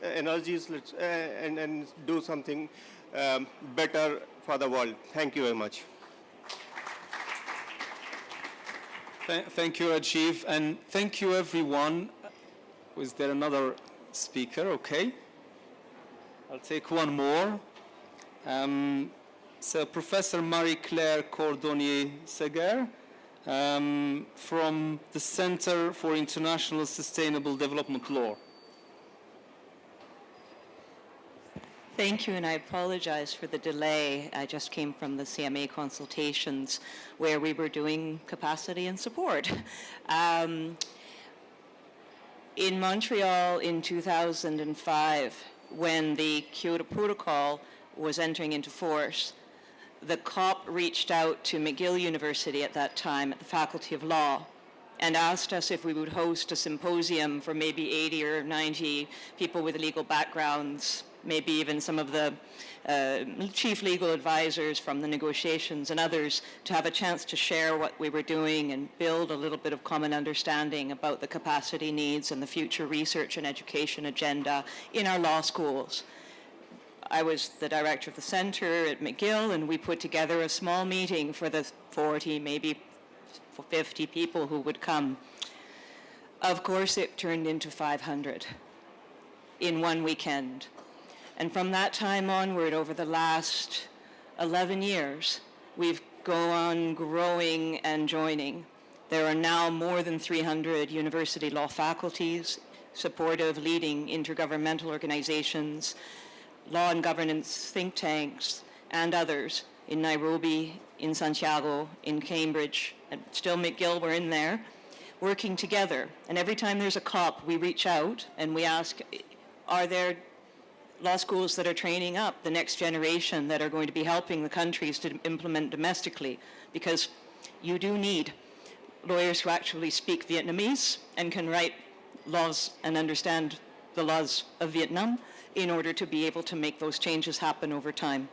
energies and do something better for the world. Thank you very much. Thank you, Rajiv, and thank you, everyone. Was there another speaker? Okay. I'll take one more. So Professor Marie-Claire Cordonnier-Seger from the Center for International Sustainable Development Law. Thank you, and I apologize for the delay. I just came from the CMA consultations where we were doing capacity and support. In Montreal in 2005, when the Kyoto Protocol was entering into force, the COP reached out to McGill University at that time, at the Faculty of Law, and asked us if we would host a symposium for maybe 80 or 90 people with legal backgrounds, maybe even some of the chief legal advisors from the negotiations and others, to have a chance to share what we were doing and build a little bit of common understanding about the capacity needs and the future research and education agenda in our law schools. I was the director of the center at McGill, and we put together a small meeting for the 40, maybe 50 people who would come. Of course, it turned into 500 in one weekend. And from that time onward, over the last 11 years, we've gone on growing and joining. There are now more than 300 university law faculties, supportive, leading intergovernmental organizations, law and governance think tanks, and others in Nairobi, in Santiago, in Cambridge, and still McGill, we're in there, working together. And every time there's a COP, we reach out and we ask, are there law schools that are training up the next generation that are going to be helping the countries to implement domestically? Because you do need lawyers who actually speak Vietnamese and can write laws and understand the laws of Vietnam in order to be able to make those changes happen over time.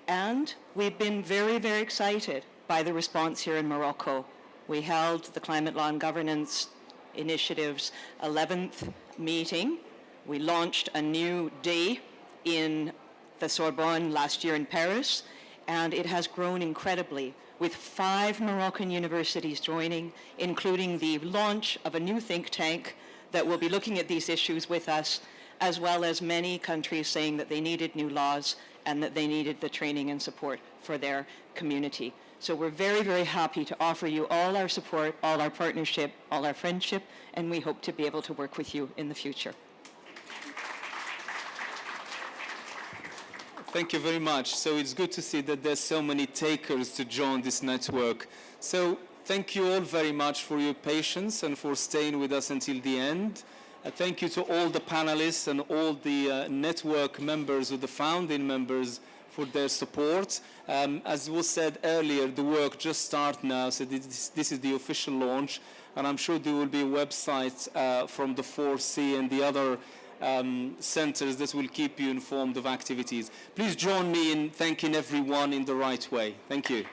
And we've been very, very excited by the response here in Morocco. We held the Climate Law and Governance Initiative's 11th meeting. We launched a new day in the Sorbonne last year in Paris, and it has grown incredibly, with 5 Moroccan universities joining, including the launch of a new think tank that will be looking at these issues with us, as well as many countries saying that they needed new laws and that they needed the training and support for their community. So we're very, very happy to offer you all our support, all our partnership, all our friendship, and we hope to be able to work with you in the future. Thank you very much. So it's good to see that there's so many takers to join this network. So thank you all very much for your patience and for staying with us until the end. Thank you to all the panelists and all the network members or the founding members for their support. As was said earlier, the work just started now, so this is the official launch, and I'm sure there will be websites from the 4C and the other centers that will keep you informed of activities. Please join me in thanking everyone in the right way. Thank you.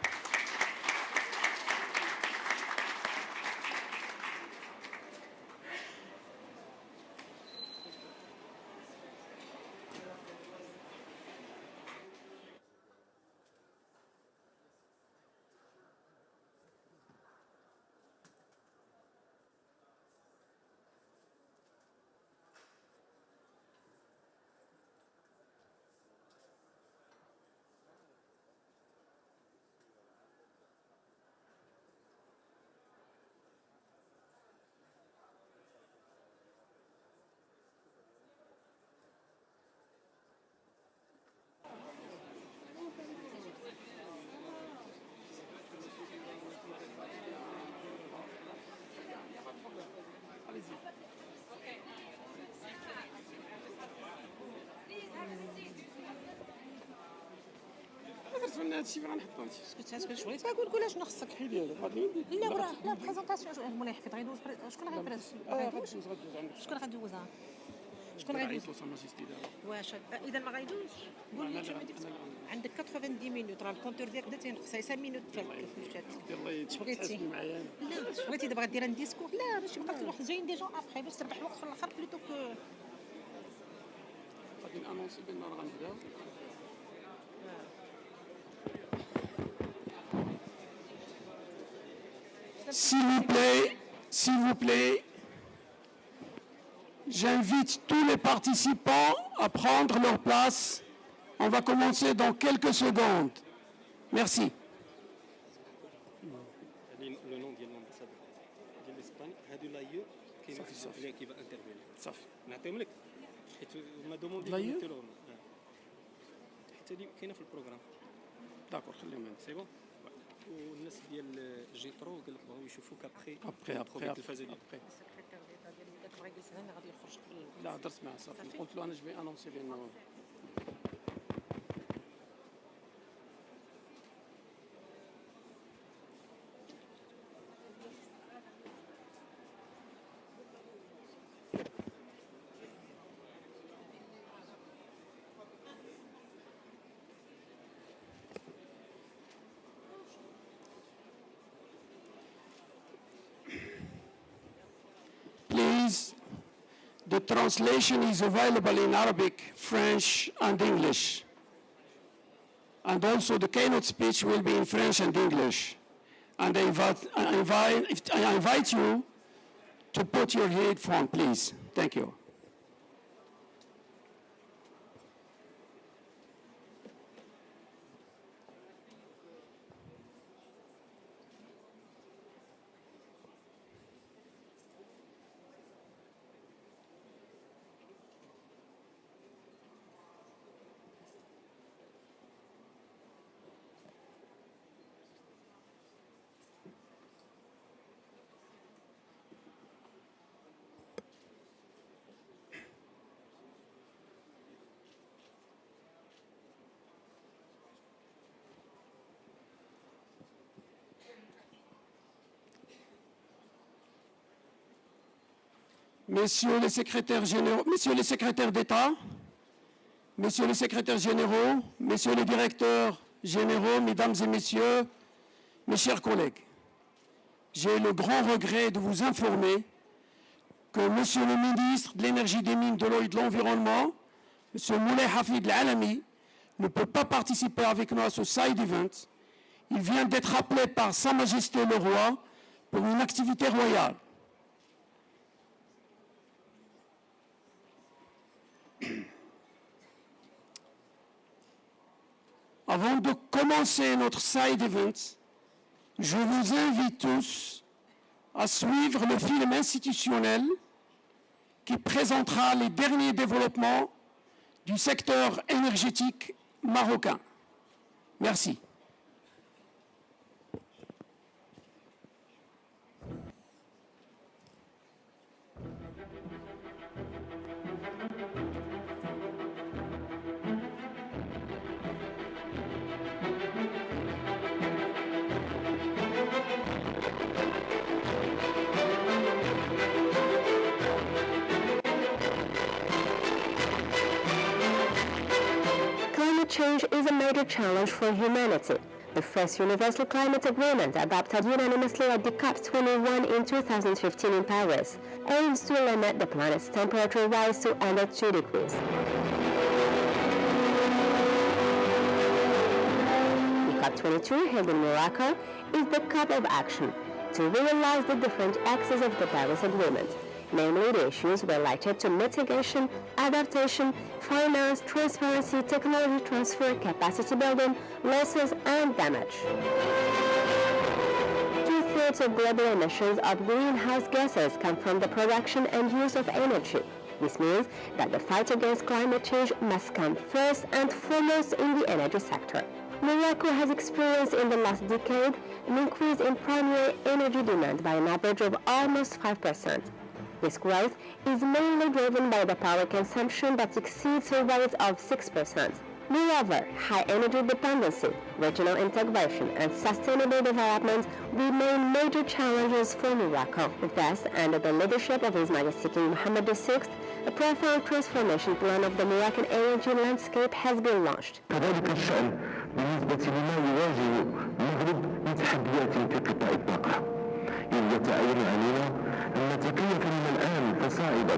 هادشي فين غنحطو هادشي شغل قول شنو خصك حل ديالو لا وراه لا بريزونطاسيون مولاي حفيظ غيدوز شكون غيدوز شكون غيدوزها شكون غيدوز واش اذا ما غيدوزش قول لي عندك 90 مينوت راه الكونتور ديالك بدا تينقص 5 مينوت في الشات اش بغيتي لا اش بغيتي دابا غدير ان ديسكور لا باش يبقى واحد جايين دي جون ابخي باش تربح الوقت في الاخر بلوتو كو غادي نانونسي بان راه غنبداو. S'il vous plaît, j'invite tous les participants à prendre leur place. On va commencer dans quelques secondes. Merci. Le nom de l'ambassadeur de l'Espagne, Hadulaye, qui va intervenir. صافي نعطيهم لك حيت ما دوموندي قلت لهم حتى دي كاينه في البروغرام. داكور خليهم سي بون. والناس ديال جيترو قال لك بغاو يشوفوك ابخي التلفازه ديالك. السكرتير ديال داك بغا يجلس هنا غادي يخرج قبل. لا درت معاه صافي قلت له انا جو في انونسي بانه The translation is available in Arabic, French, and English. And also the keynote speech will be in French and English. And I invite you to put your headphone, please. Thank you. Messieurs les secrétaires généraux, messieurs les secrétaires d'État, messieurs les secrétaires généraux, messieurs les directeurs généraux, mesdames et messieurs, mes chers collègues, j'ai le grand regret de vous informer que monsieur le ministre de l'Énergie, des Mines, de l'Eau et de l'Environnement, monsieur Moulay Hafid Al-Alami, ne peut pas participer avec nous à ce side event. Il vient d'être appelé par Sa Majesté le Roi pour une activité royale. Avant de commencer notre side event, je vous invite tous à suivre le film institutionnel qui présentera les derniers développements du secteur énergétique marocain. Merci. change is a major challenge for humanity. The first universal climate agreement, adopted unanimously at the COP21 in 2015 in Paris, aims to limit the planet's temperature rise to under 2 degrees. The COP22, held in Morocco, is the COP of action to realize the different axes of the Paris Agreement. Namely, the issues related to mitigation, adaptation, finance, transparency, technology transfer, capacity building, losses, and damage. 2/3 of global emissions of greenhouse gases come from the production and use of energy. This means that the fight against climate change must come first and foremost in the energy sector. Morocco has experienced in the last decade an increase in primary energy demand by an average of almost 5%. This growth is mainly driven by the power consumption that exceeds a rate of 6%. Moreover, high energy dependency, regional integration, and sustainable development remain major challenges for Morocco. Thus, under the leadership of His Majesty King Mohammed VI, a profound transformation plan of the Moroccan energy landscape has been launched. كذلك الشأن بالنسبة لما يواجه المغرب من تحديات في قطاع الطاقة. إذ يتعين علينا أن نتكيف من الآن فصاعدا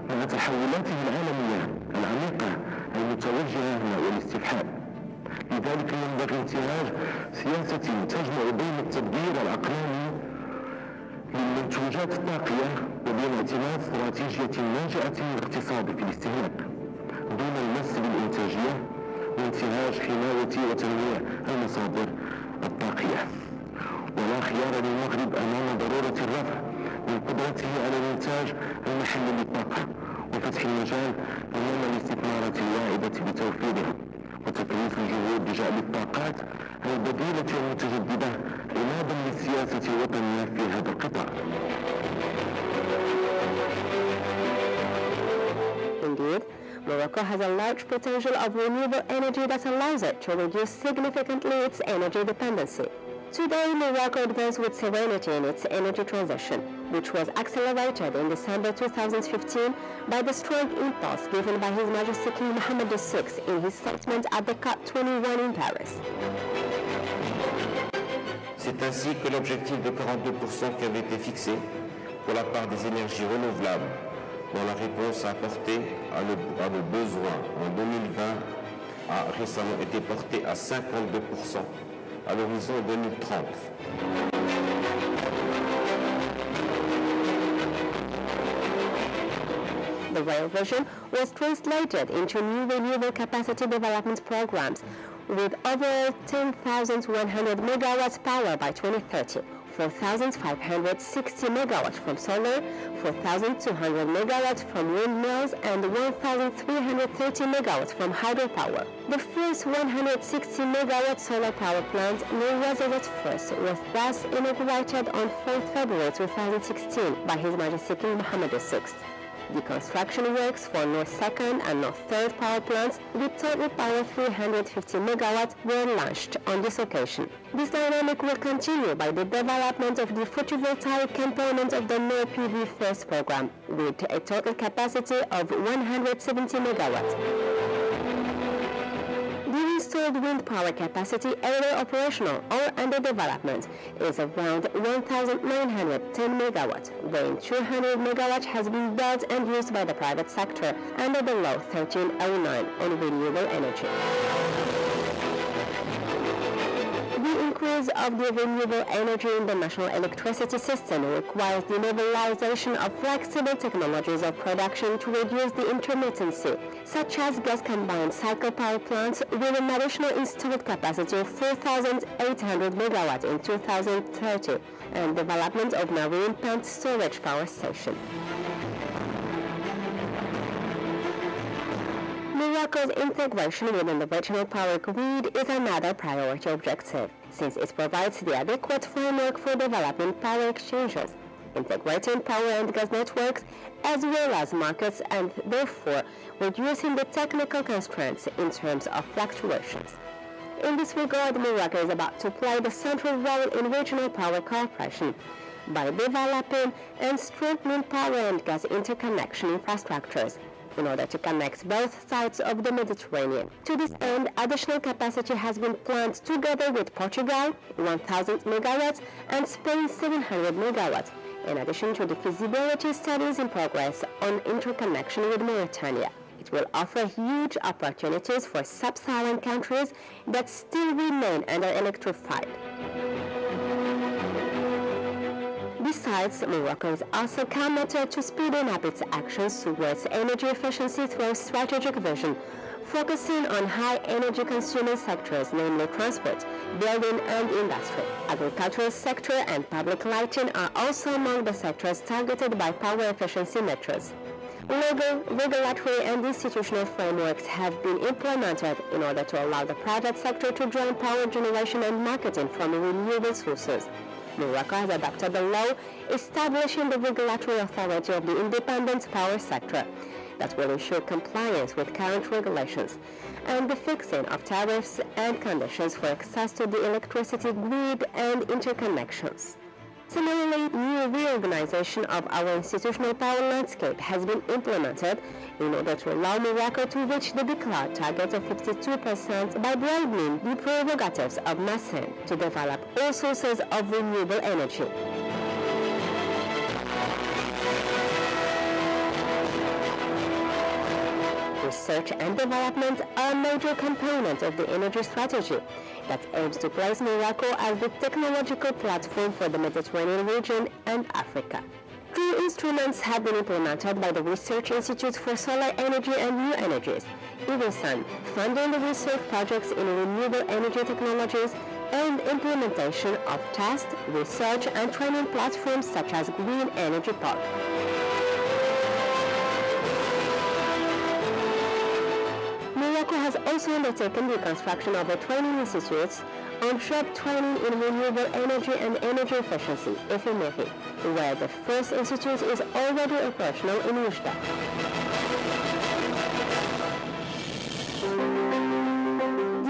مع تحولاته العالمية العميقة المتوجهة نحو الاستفحام. لذلك ينبغي انتهاج سياسة تجمع بين التدبير العقلاني للمنتوجات الطاقية وبين اعتماد استراتيجية ناجعة للاقتصاد في الاستهلاك دون المس بالإنتاجية وانتهاج حماية وتنويع المصادر الطاقية. ولا خيار للمغرب أمام ضرورة الرفع من قدرته على الإنتاج المحلي للطاقة وفتح المجال أمام الاستثمارات الواعدة بتوفيرها وتكليف الجهود بجعل الطاقات البديلة والمتجددة عمادا للسياسة الوطنية في هذا القطاع. Indeed, Morocco has a large potential of renewable energy that allows it to reduce significantly its energy dependency. Today, Morocco advanced with serenity in its energy transition, which was accelerated in December 2015 by the strong impulse given by His Majesty King Mohammed VI in his statement at the COP21 in Paris. C'est ainsi que l'objectif de 42% qui avait été fixé pour la part des énergies renouvelables dont la réponse à apporter à nos besoins en 2020 a récemment été porté à 52% à l'horizon 2030. The Rail Vision was translated into new renewable capacity development programs with over 10,100 megawatts power by 2030, 4,560 megawatts from solar, 4,200 megawatts from windmills, and 1,330 megawatts from hydropower. The first 160 megawatt solar power plant, known as at first, was thus inaugurated on 4th February 2016 by His Majesty King Mohammed VI. The construction works for North 2nd and North 3rd power plants with total power 350 megawatts were launched on this occasion. This dynamic will continue by the development of the photovoltaic component of the Nord PV First program with a total capacity of 170 megawatts. The installed wind power capacity, either operational or under development, is around 1,910 megawatts, wherein 200 megawatts has been built and used by the private sector under the Law 1309 on renewable energy. The increase of the renewable energy in the national electricity system requires the mobilization of flexible technologies of production to reduce the intermittency, such as gas combined cycle power plants with an additional installed capacity of 4,800 megawatts in 2030, and development of marine pumped storage power station. Morocco's integration within the regional power grid is another priority objective, since it provides the adequate framework for developing power exchanges, integrating power and gas networks, as well as markets, and therefore reducing the technical constraints in terms of fluctuations. In this regard, Morocco is about to play the central role in regional power cooperation by developing and strengthening power and gas interconnection infrastructures, in order to connect both sides of the Mediterranean. To this end, additional capacity has been planned together with Portugal, 1,000 megawatts, and Spain, 700 megawatts, in addition to the feasibility studies in progress on interconnection with Mauritania. It will offer huge opportunities for sub-Saharan countries that still remain under-electrified. Besides, Morocco is also committed to speeding up its actions towards energy efficiency through strategic vision, focusing on high energy consuming sectors, namely transport, building and industry. Agricultural sector and public lighting are also among the sectors targeted by power efficiency measures. Legal, regulatory and institutional frameworks have been implemented in order to allow the private sector to join power generation and marketing from renewable sources. Morocco has adopted a law establishing the regulatory authority of the independent power sector that will ensure compliance with current regulations and the fixing of tariffs and conditions for access to the electricity grid and interconnections. Similarly, new reorganization of our institutional power landscape has been implemented in order to allow Morocco to reach the declared target of 52% by broadening the prerogatives of MESEN to develop all sources of renewable energy. Research and development are a major component of the energy strategy that aims to place Morocco as the technological platform for the Mediterranean region and Africa. Three instruments have been implemented by the Research Institute for Solar Energy and New Energies, IRISAN, funding the research projects in renewable energy technologies and implementation of test, research and training platforms such as Green Energy Park. Morocco has also undertaken the construction of a training institute on job training in renewable energy and energy efficiency, FMRE, where the first institute is already operational in Oujda.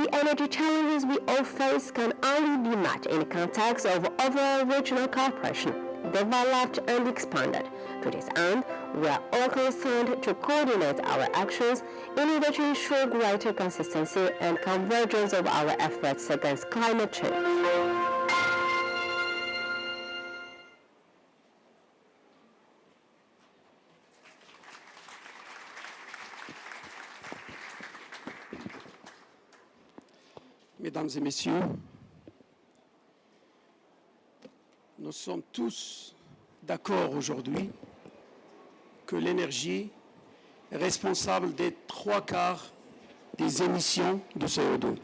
The energy challenges we all face can only be met in the context of overall regional cooperation, developed and expanded. To this end, we are all concerned to coordinate our actions in order to ensure greater consistency and convergence of our efforts against climate change. Mesdames et messieurs, nous sommes tous d'accord aujourd'hui que l'énergie est responsable des 3/4 des émissions de CO2.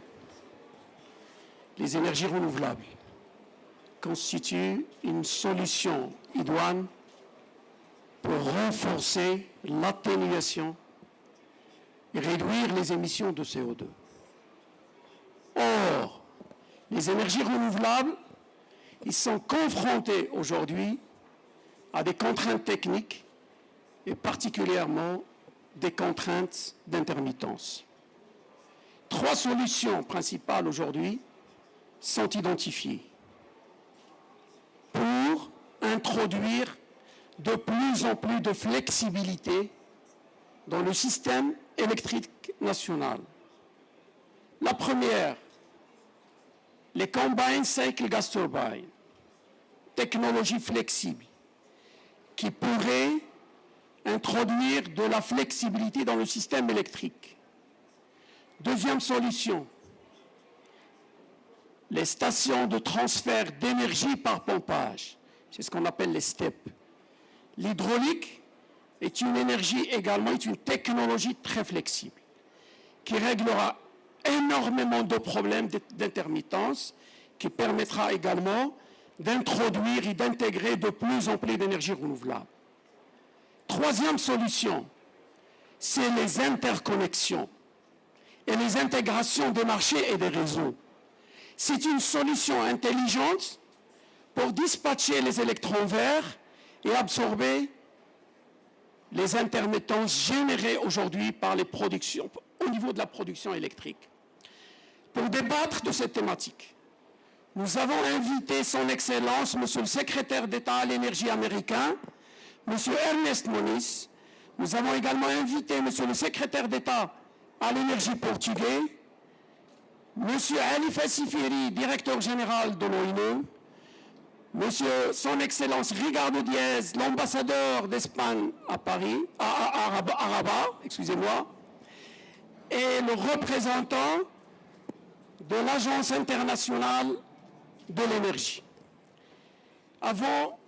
Les énergies renouvelables constituent une solution idoine pour renforcer l'atténuation et réduire les émissions de CO2. Or, les énergies renouvelables, ils sont confrontés aujourd'hui à des contraintes techniques et particulièrement des contraintes d'intermittence. 3 solutions principales aujourd'hui sont identifiées pour introduire de plus en plus de flexibilité dans le système électrique national. La première, les Combined Cycle Gas Turbines, technologie flexible, qui pourrait introduire de la flexibilité dans le système électrique. Deuxième solution, les stations de transfert d'énergie par pompage, c'est ce qu'on appelle les STEP. L'hydraulique est une énergie également, est une technologie très flexible, qui réglera énormément de problèmes d'intermittence, qui permettra également d'introduire et d'intégrer de plus en plus d'énergie renouvelable. Troisième solution, c'est les interconnexions et les intégrations des marchés et des réseaux. C'est une solution intelligente pour dispatcher les électrons verts et absorber les intermittences générées aujourd'hui par les productions, au niveau de la production électrique. Pour débattre de cette thématique, nous avons invité son Excellence, Monsieur le Secrétaire d'État à l'énergie américain, Monsieur Ernest Moniz, Nous avons également invité Monsieur le secrétaire d'État à l'énergie portugais, Monsieur Alifa Sifiri, directeur général de l'ONU, Monsieur Son Excellence Ricardo Diaz, l'ambassadeur d'Espagne à Paris, à Rabat, excusez-moi, et le représentant de l'Agence internationale de l'énergie. Avant,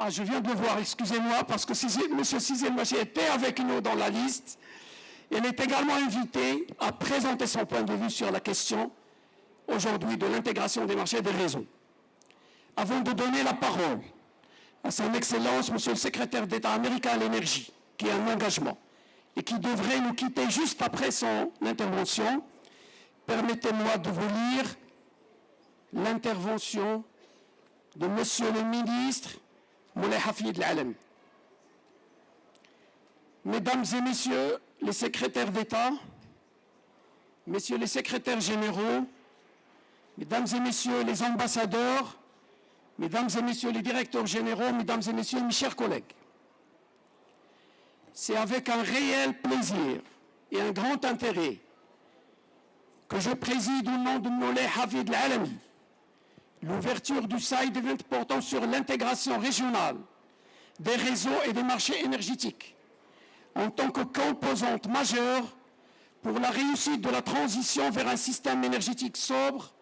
je viens de le voir, excusez-moi, parce que M. Cizé-Maché était avec nous dans la liste. Il est également invité à présenter son point de vue sur la question aujourd'hui de l'intégration des marchés et des réseaux. Avant de donner la parole à son Excellence, Monsieur le secrétaire d'État américain à l'énergie, qui a un engagement et qui devrait nous quitter juste après son intervention, permettez-moi de vous lire l'intervention de Monsieur le ministre Moulay Hafid Al-Alami. Mesdames et messieurs les secrétaires d'État, messieurs les secrétaires généraux, mesdames et messieurs les ambassadeurs, mesdames et messieurs les directeurs généraux, mesdames et messieurs mes chers collègues, c'est avec un réel plaisir et un grand intérêt que je préside au nom de Moulay Hafid Al-Alami l'ouverture du side event portant sur l'intégration régionale des réseaux et des marchés énergétiques en tant que composante majeure pour la réussite de la transition vers un système énergétique sobre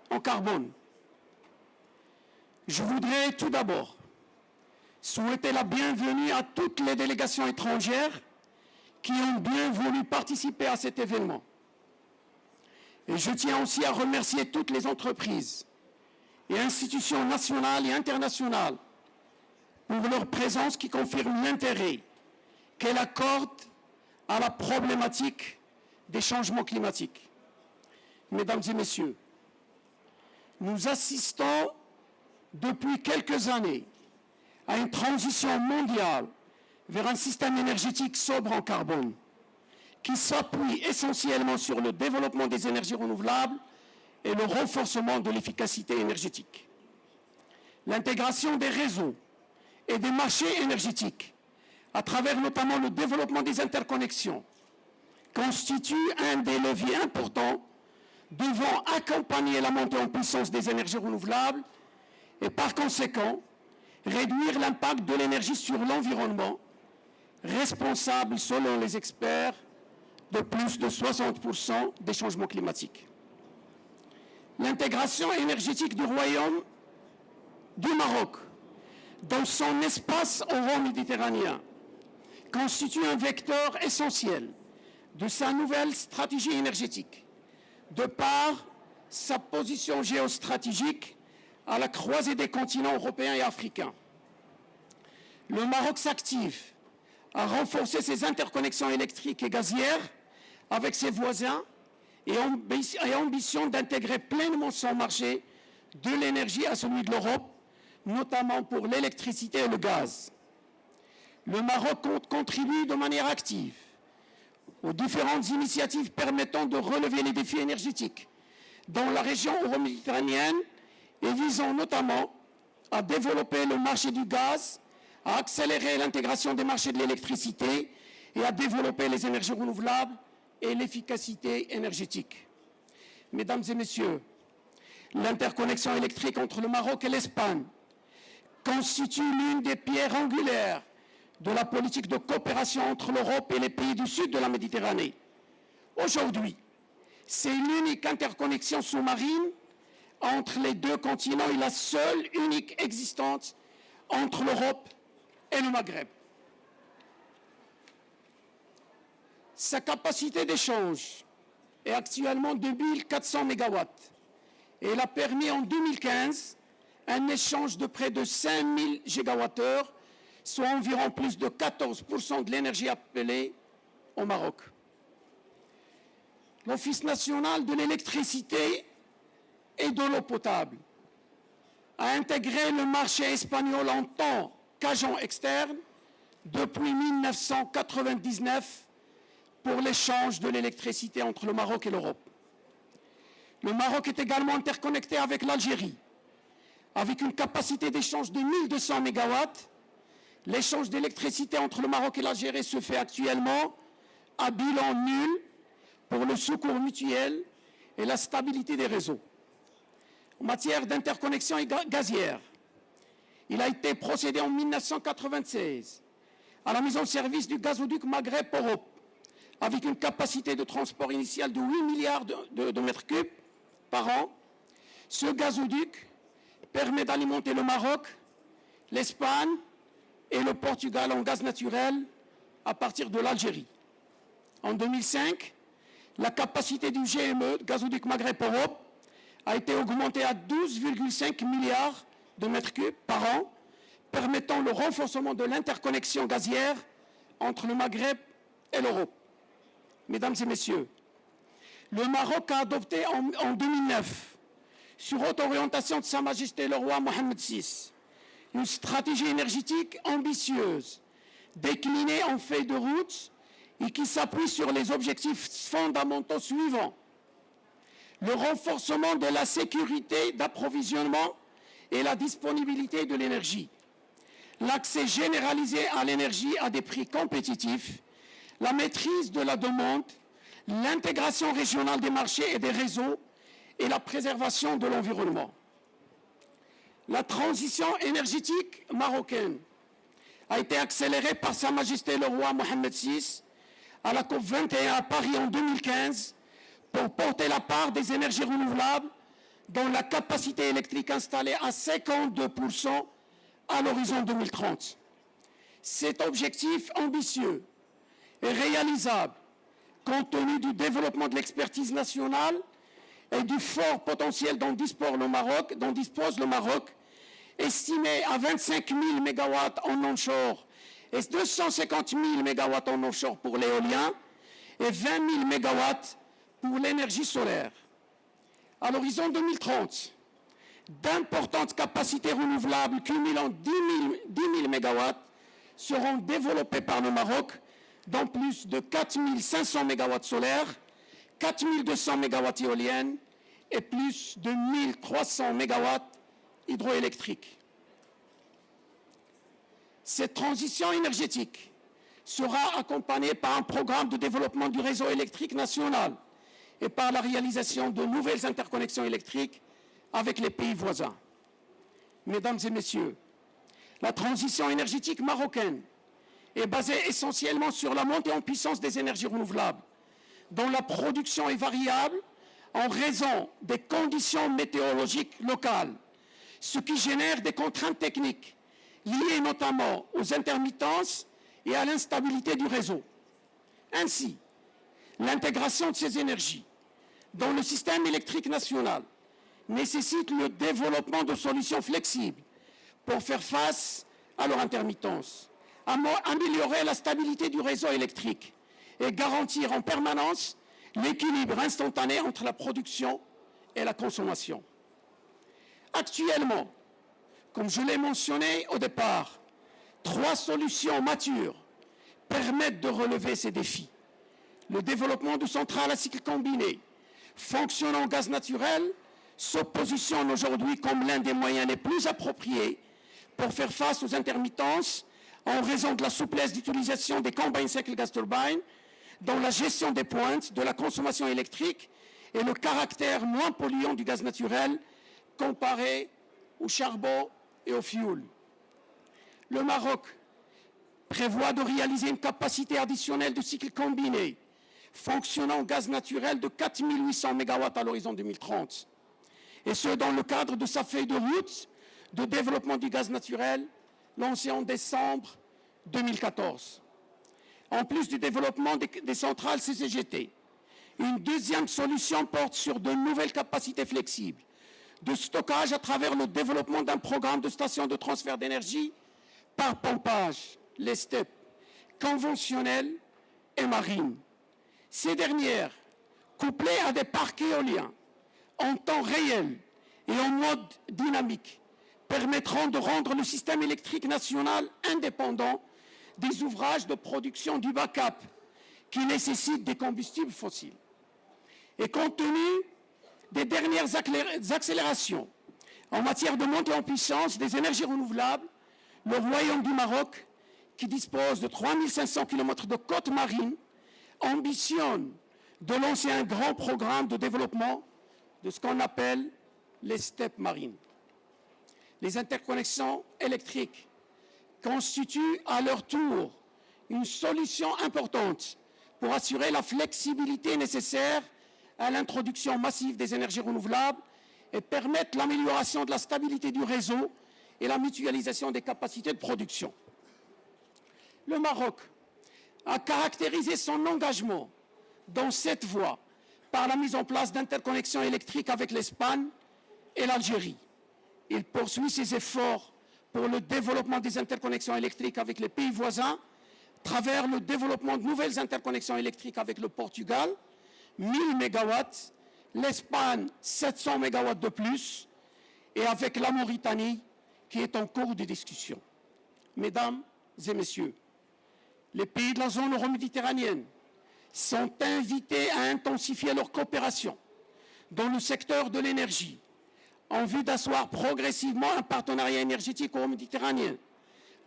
en carbone. Je voudrais tout d'abord souhaiter la bienvenue à toutes les délégations étrangères qui ont bien voulu participer à cet événement. Et je tiens aussi à remercier toutes les entreprises et institutions nationales et internationales pour leur présence qui confirme l'intérêt qu'elle accorde à la problématique des changements climatiques. Mesdames et messieurs, nous assistons depuis quelques années à une transition mondiale vers un système énergétique sobre en carbone qui s'appuie essentiellement sur le développement des énergies renouvelables et le renforcement de l'efficacité énergétique. L'intégration des réseaux et des marchés énergétiques, à travers notamment le développement des interconnexions, constitue un des leviers importants devant accompagner la montée en puissance des énergies renouvelables et par conséquent réduire l'impact de l'énergie sur l'environnement, responsable selon les experts de plus de 60% des changements climatiques. L'intégration énergétique du Royaume du Maroc dans son espace euro-méditerranéen constitue un vecteur essentiel de sa nouvelle stratégie énergétique, de par sa position géostratégique à la croisée des continents européens et africains. Le Maroc s'active à renforcer ses interconnexions électriques et gazières avec ses voisins et ambition d'intégrer pleinement son marché de l'énergie à celui de l'Europe, notamment pour l'électricité et le gaz. Le Maroc contribue de manière active aux différentes initiatives permettant de relever les défis énergétiques dans la région euro-méditerranéenne et visant notamment à développer le marché du gaz, à accélérer l'intégration des marchés de l'électricité et à développer les énergies renouvelables et l'efficacité énergétique. Mesdames et messieurs, l'interconnexion électrique entre le Maroc et l'Espagne constitue l'une des pierres angulaires de la politique de coopération entre l'Europe et les pays du sud de la Méditerranée. Aujourd'hui, c'est l'unique interconnexion sous-marine entre les deux continents et la seule unique existante entre l'Europe et le Maghreb. Sa capacité d'échange est actuellement de 1400 MW et elle a permis en 2015 un échange de près de 5000 GWh, soit environ plus de 14% de l'énergie appelée au Maroc. L'Office national de l'électricité et de l'eau potable a intégré le marché espagnol en tant qu'agent externe depuis 1999 pour l'échange de l'électricité entre le Maroc et l'Europe. Le Maroc est également interconnecté avec l'Algérie, avec une capacité d'échange de 1200 MW, L'échange d'électricité entre le Maroc et l'Algérie se fait actuellement à bilan nul pour le secours mutuel et la stabilité des réseaux. En matière d'interconnexion gazière, il a été procédé en 1996 à la mise en service du gazoduc Maghreb-Europe avec une capacité de transport initiale de 8 milliards de mètres cubes par an. Ce gazoduc permet d'alimenter le Maroc, l'Espagne et le Portugal en gaz naturel à partir de l'Algérie. En 2005, la capacité du GME, gazoduc Maghreb-Europe, a été augmentée à 12,5 milliards de mètres cubes par an, permettant le renforcement de l'interconnexion gazière entre le Maghreb et l'Europe. Mesdames et messieurs, le Maroc a adopté en 2009, sur haute orientation de Sa Majesté le roi Mohamed VI, une stratégie énergétique ambitieuse, déclinée en feuille de route et qui s'appuie sur les objectifs fondamentaux suivants. Le renforcement de la sécurité d'approvisionnement et la disponibilité de l'énergie, l'accès généralisé à l'énergie à des prix compétitifs, la maîtrise de la demande, l'intégration régionale des marchés et des réseaux et la préservation de l'environnement. La transition énergétique marocaine a été accélérée par Sa Majesté le roi Mohamed VI à la COP21 à Paris en 2015 pour porter la part des énergies renouvelables dont la capacité électrique installée à 52% à l'horizon 2030. Cet objectif ambitieux est réalisable compte tenu du développement de l'expertise nationale et du fort potentiel dont dispose le Maroc, estimé à 25 000 MW en onshore et 250 000 MW en offshore pour l'éolien et 20 000 MW pour l'énergie solaire. À l'horizon 2030, d'importantes capacités renouvelables cumulant 10 000 MW seront développées par le Maroc, dont plus de 4 500 MW solaires, 4 200 MW éoliennes et plus de 1 300 MW hydroélectriques. Cette transition énergétique sera accompagnée par un programme de développement du réseau électrique national et par la réalisation de nouvelles interconnexions électriques avec les pays voisins. Mesdames et messieurs, la transition énergétique marocaine est basée essentiellement sur la montée en puissance des énergies renouvelables, dont la production est variable en raison des conditions météorologiques locales, ce qui génère des contraintes techniques liées notamment aux intermittences et à l'instabilité du réseau. Ainsi, l'intégration de ces énergies dans le système électrique national nécessite le développement de solutions flexibles pour faire face à leur intermittence, améliorer la stabilité du réseau électrique et garantir en permanence l'équilibre instantané entre la production et la consommation. Actuellement, comme je l'ai mentionné au départ, 3 solutions matures permettent de relever ces défis. Le développement de centrales à cycle combiné fonctionnant au gaz naturel se positionne aujourd'hui comme l'un des moyens les plus appropriés pour faire face aux intermittences en raison de la souplesse d'utilisation des combined cycle gas turbines dans la gestion des pointes de la consommation électrique et le caractère moins polluant du gaz naturel comparé au charbon et au fioul. Le Maroc prévoit de réaliser une capacité additionnelle de cycle combiné fonctionnant au gaz naturel de 4 800 MW à l'horizon 2030, et ce dans le cadre de sa feuille de route de développement du gaz naturel lancée en décembre 2014. En plus du développement des centrales CCGT, une deuxième solution porte sur de nouvelles capacités flexibles de stockage à travers le développement d'un programme de stations de transfert d'énergie par pompage, les STEP, conventionnelles et marines. Ces dernières, couplées à des parcs éoliens en temps réel et en mode dynamique, permettront de rendre le système électrique national indépendant des ouvrages de production du backup qui nécessitent des combustibles fossiles. Et compte tenu des dernières accélérations en matière de montée en puissance des énergies renouvelables, le Royaume du Maroc qui dispose de 3500 km de côtes marines, ambitionne de lancer un grand programme de développement de ce qu'on appelle les steppes marines. Les interconnexions électriques constituent à leur tour une solution importante pour assurer la flexibilité nécessaire à l'introduction massive des énergies renouvelables et permettre l'amélioration de la stabilité du réseau et la mutualisation des capacités de production. Le Maroc a caractérisé son engagement dans cette voie par la mise en place d'interconnexions électriques avec l'Espagne et l'Algérie. Il poursuit ses efforts pour le développement des interconnexions électriques avec les pays voisins, à travers le développement de nouvelles interconnexions électriques avec le Portugal, 1000 MW, l'Espagne 700 MW de plus, et avec la Mauritanie qui est en cours de discussion. Mesdames et messieurs, les pays de la zone euro-méditerranéenne sont invités à intensifier leur coopération dans le secteur de l'énergie en vue d'asseoir progressivement un partenariat énergétique euro-méditerranéen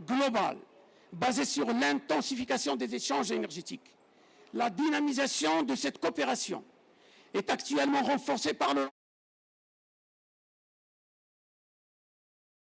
global basé sur l'intensification des échanges énergétiques. La dynamisation de cette coopération est actuellement renforcée par le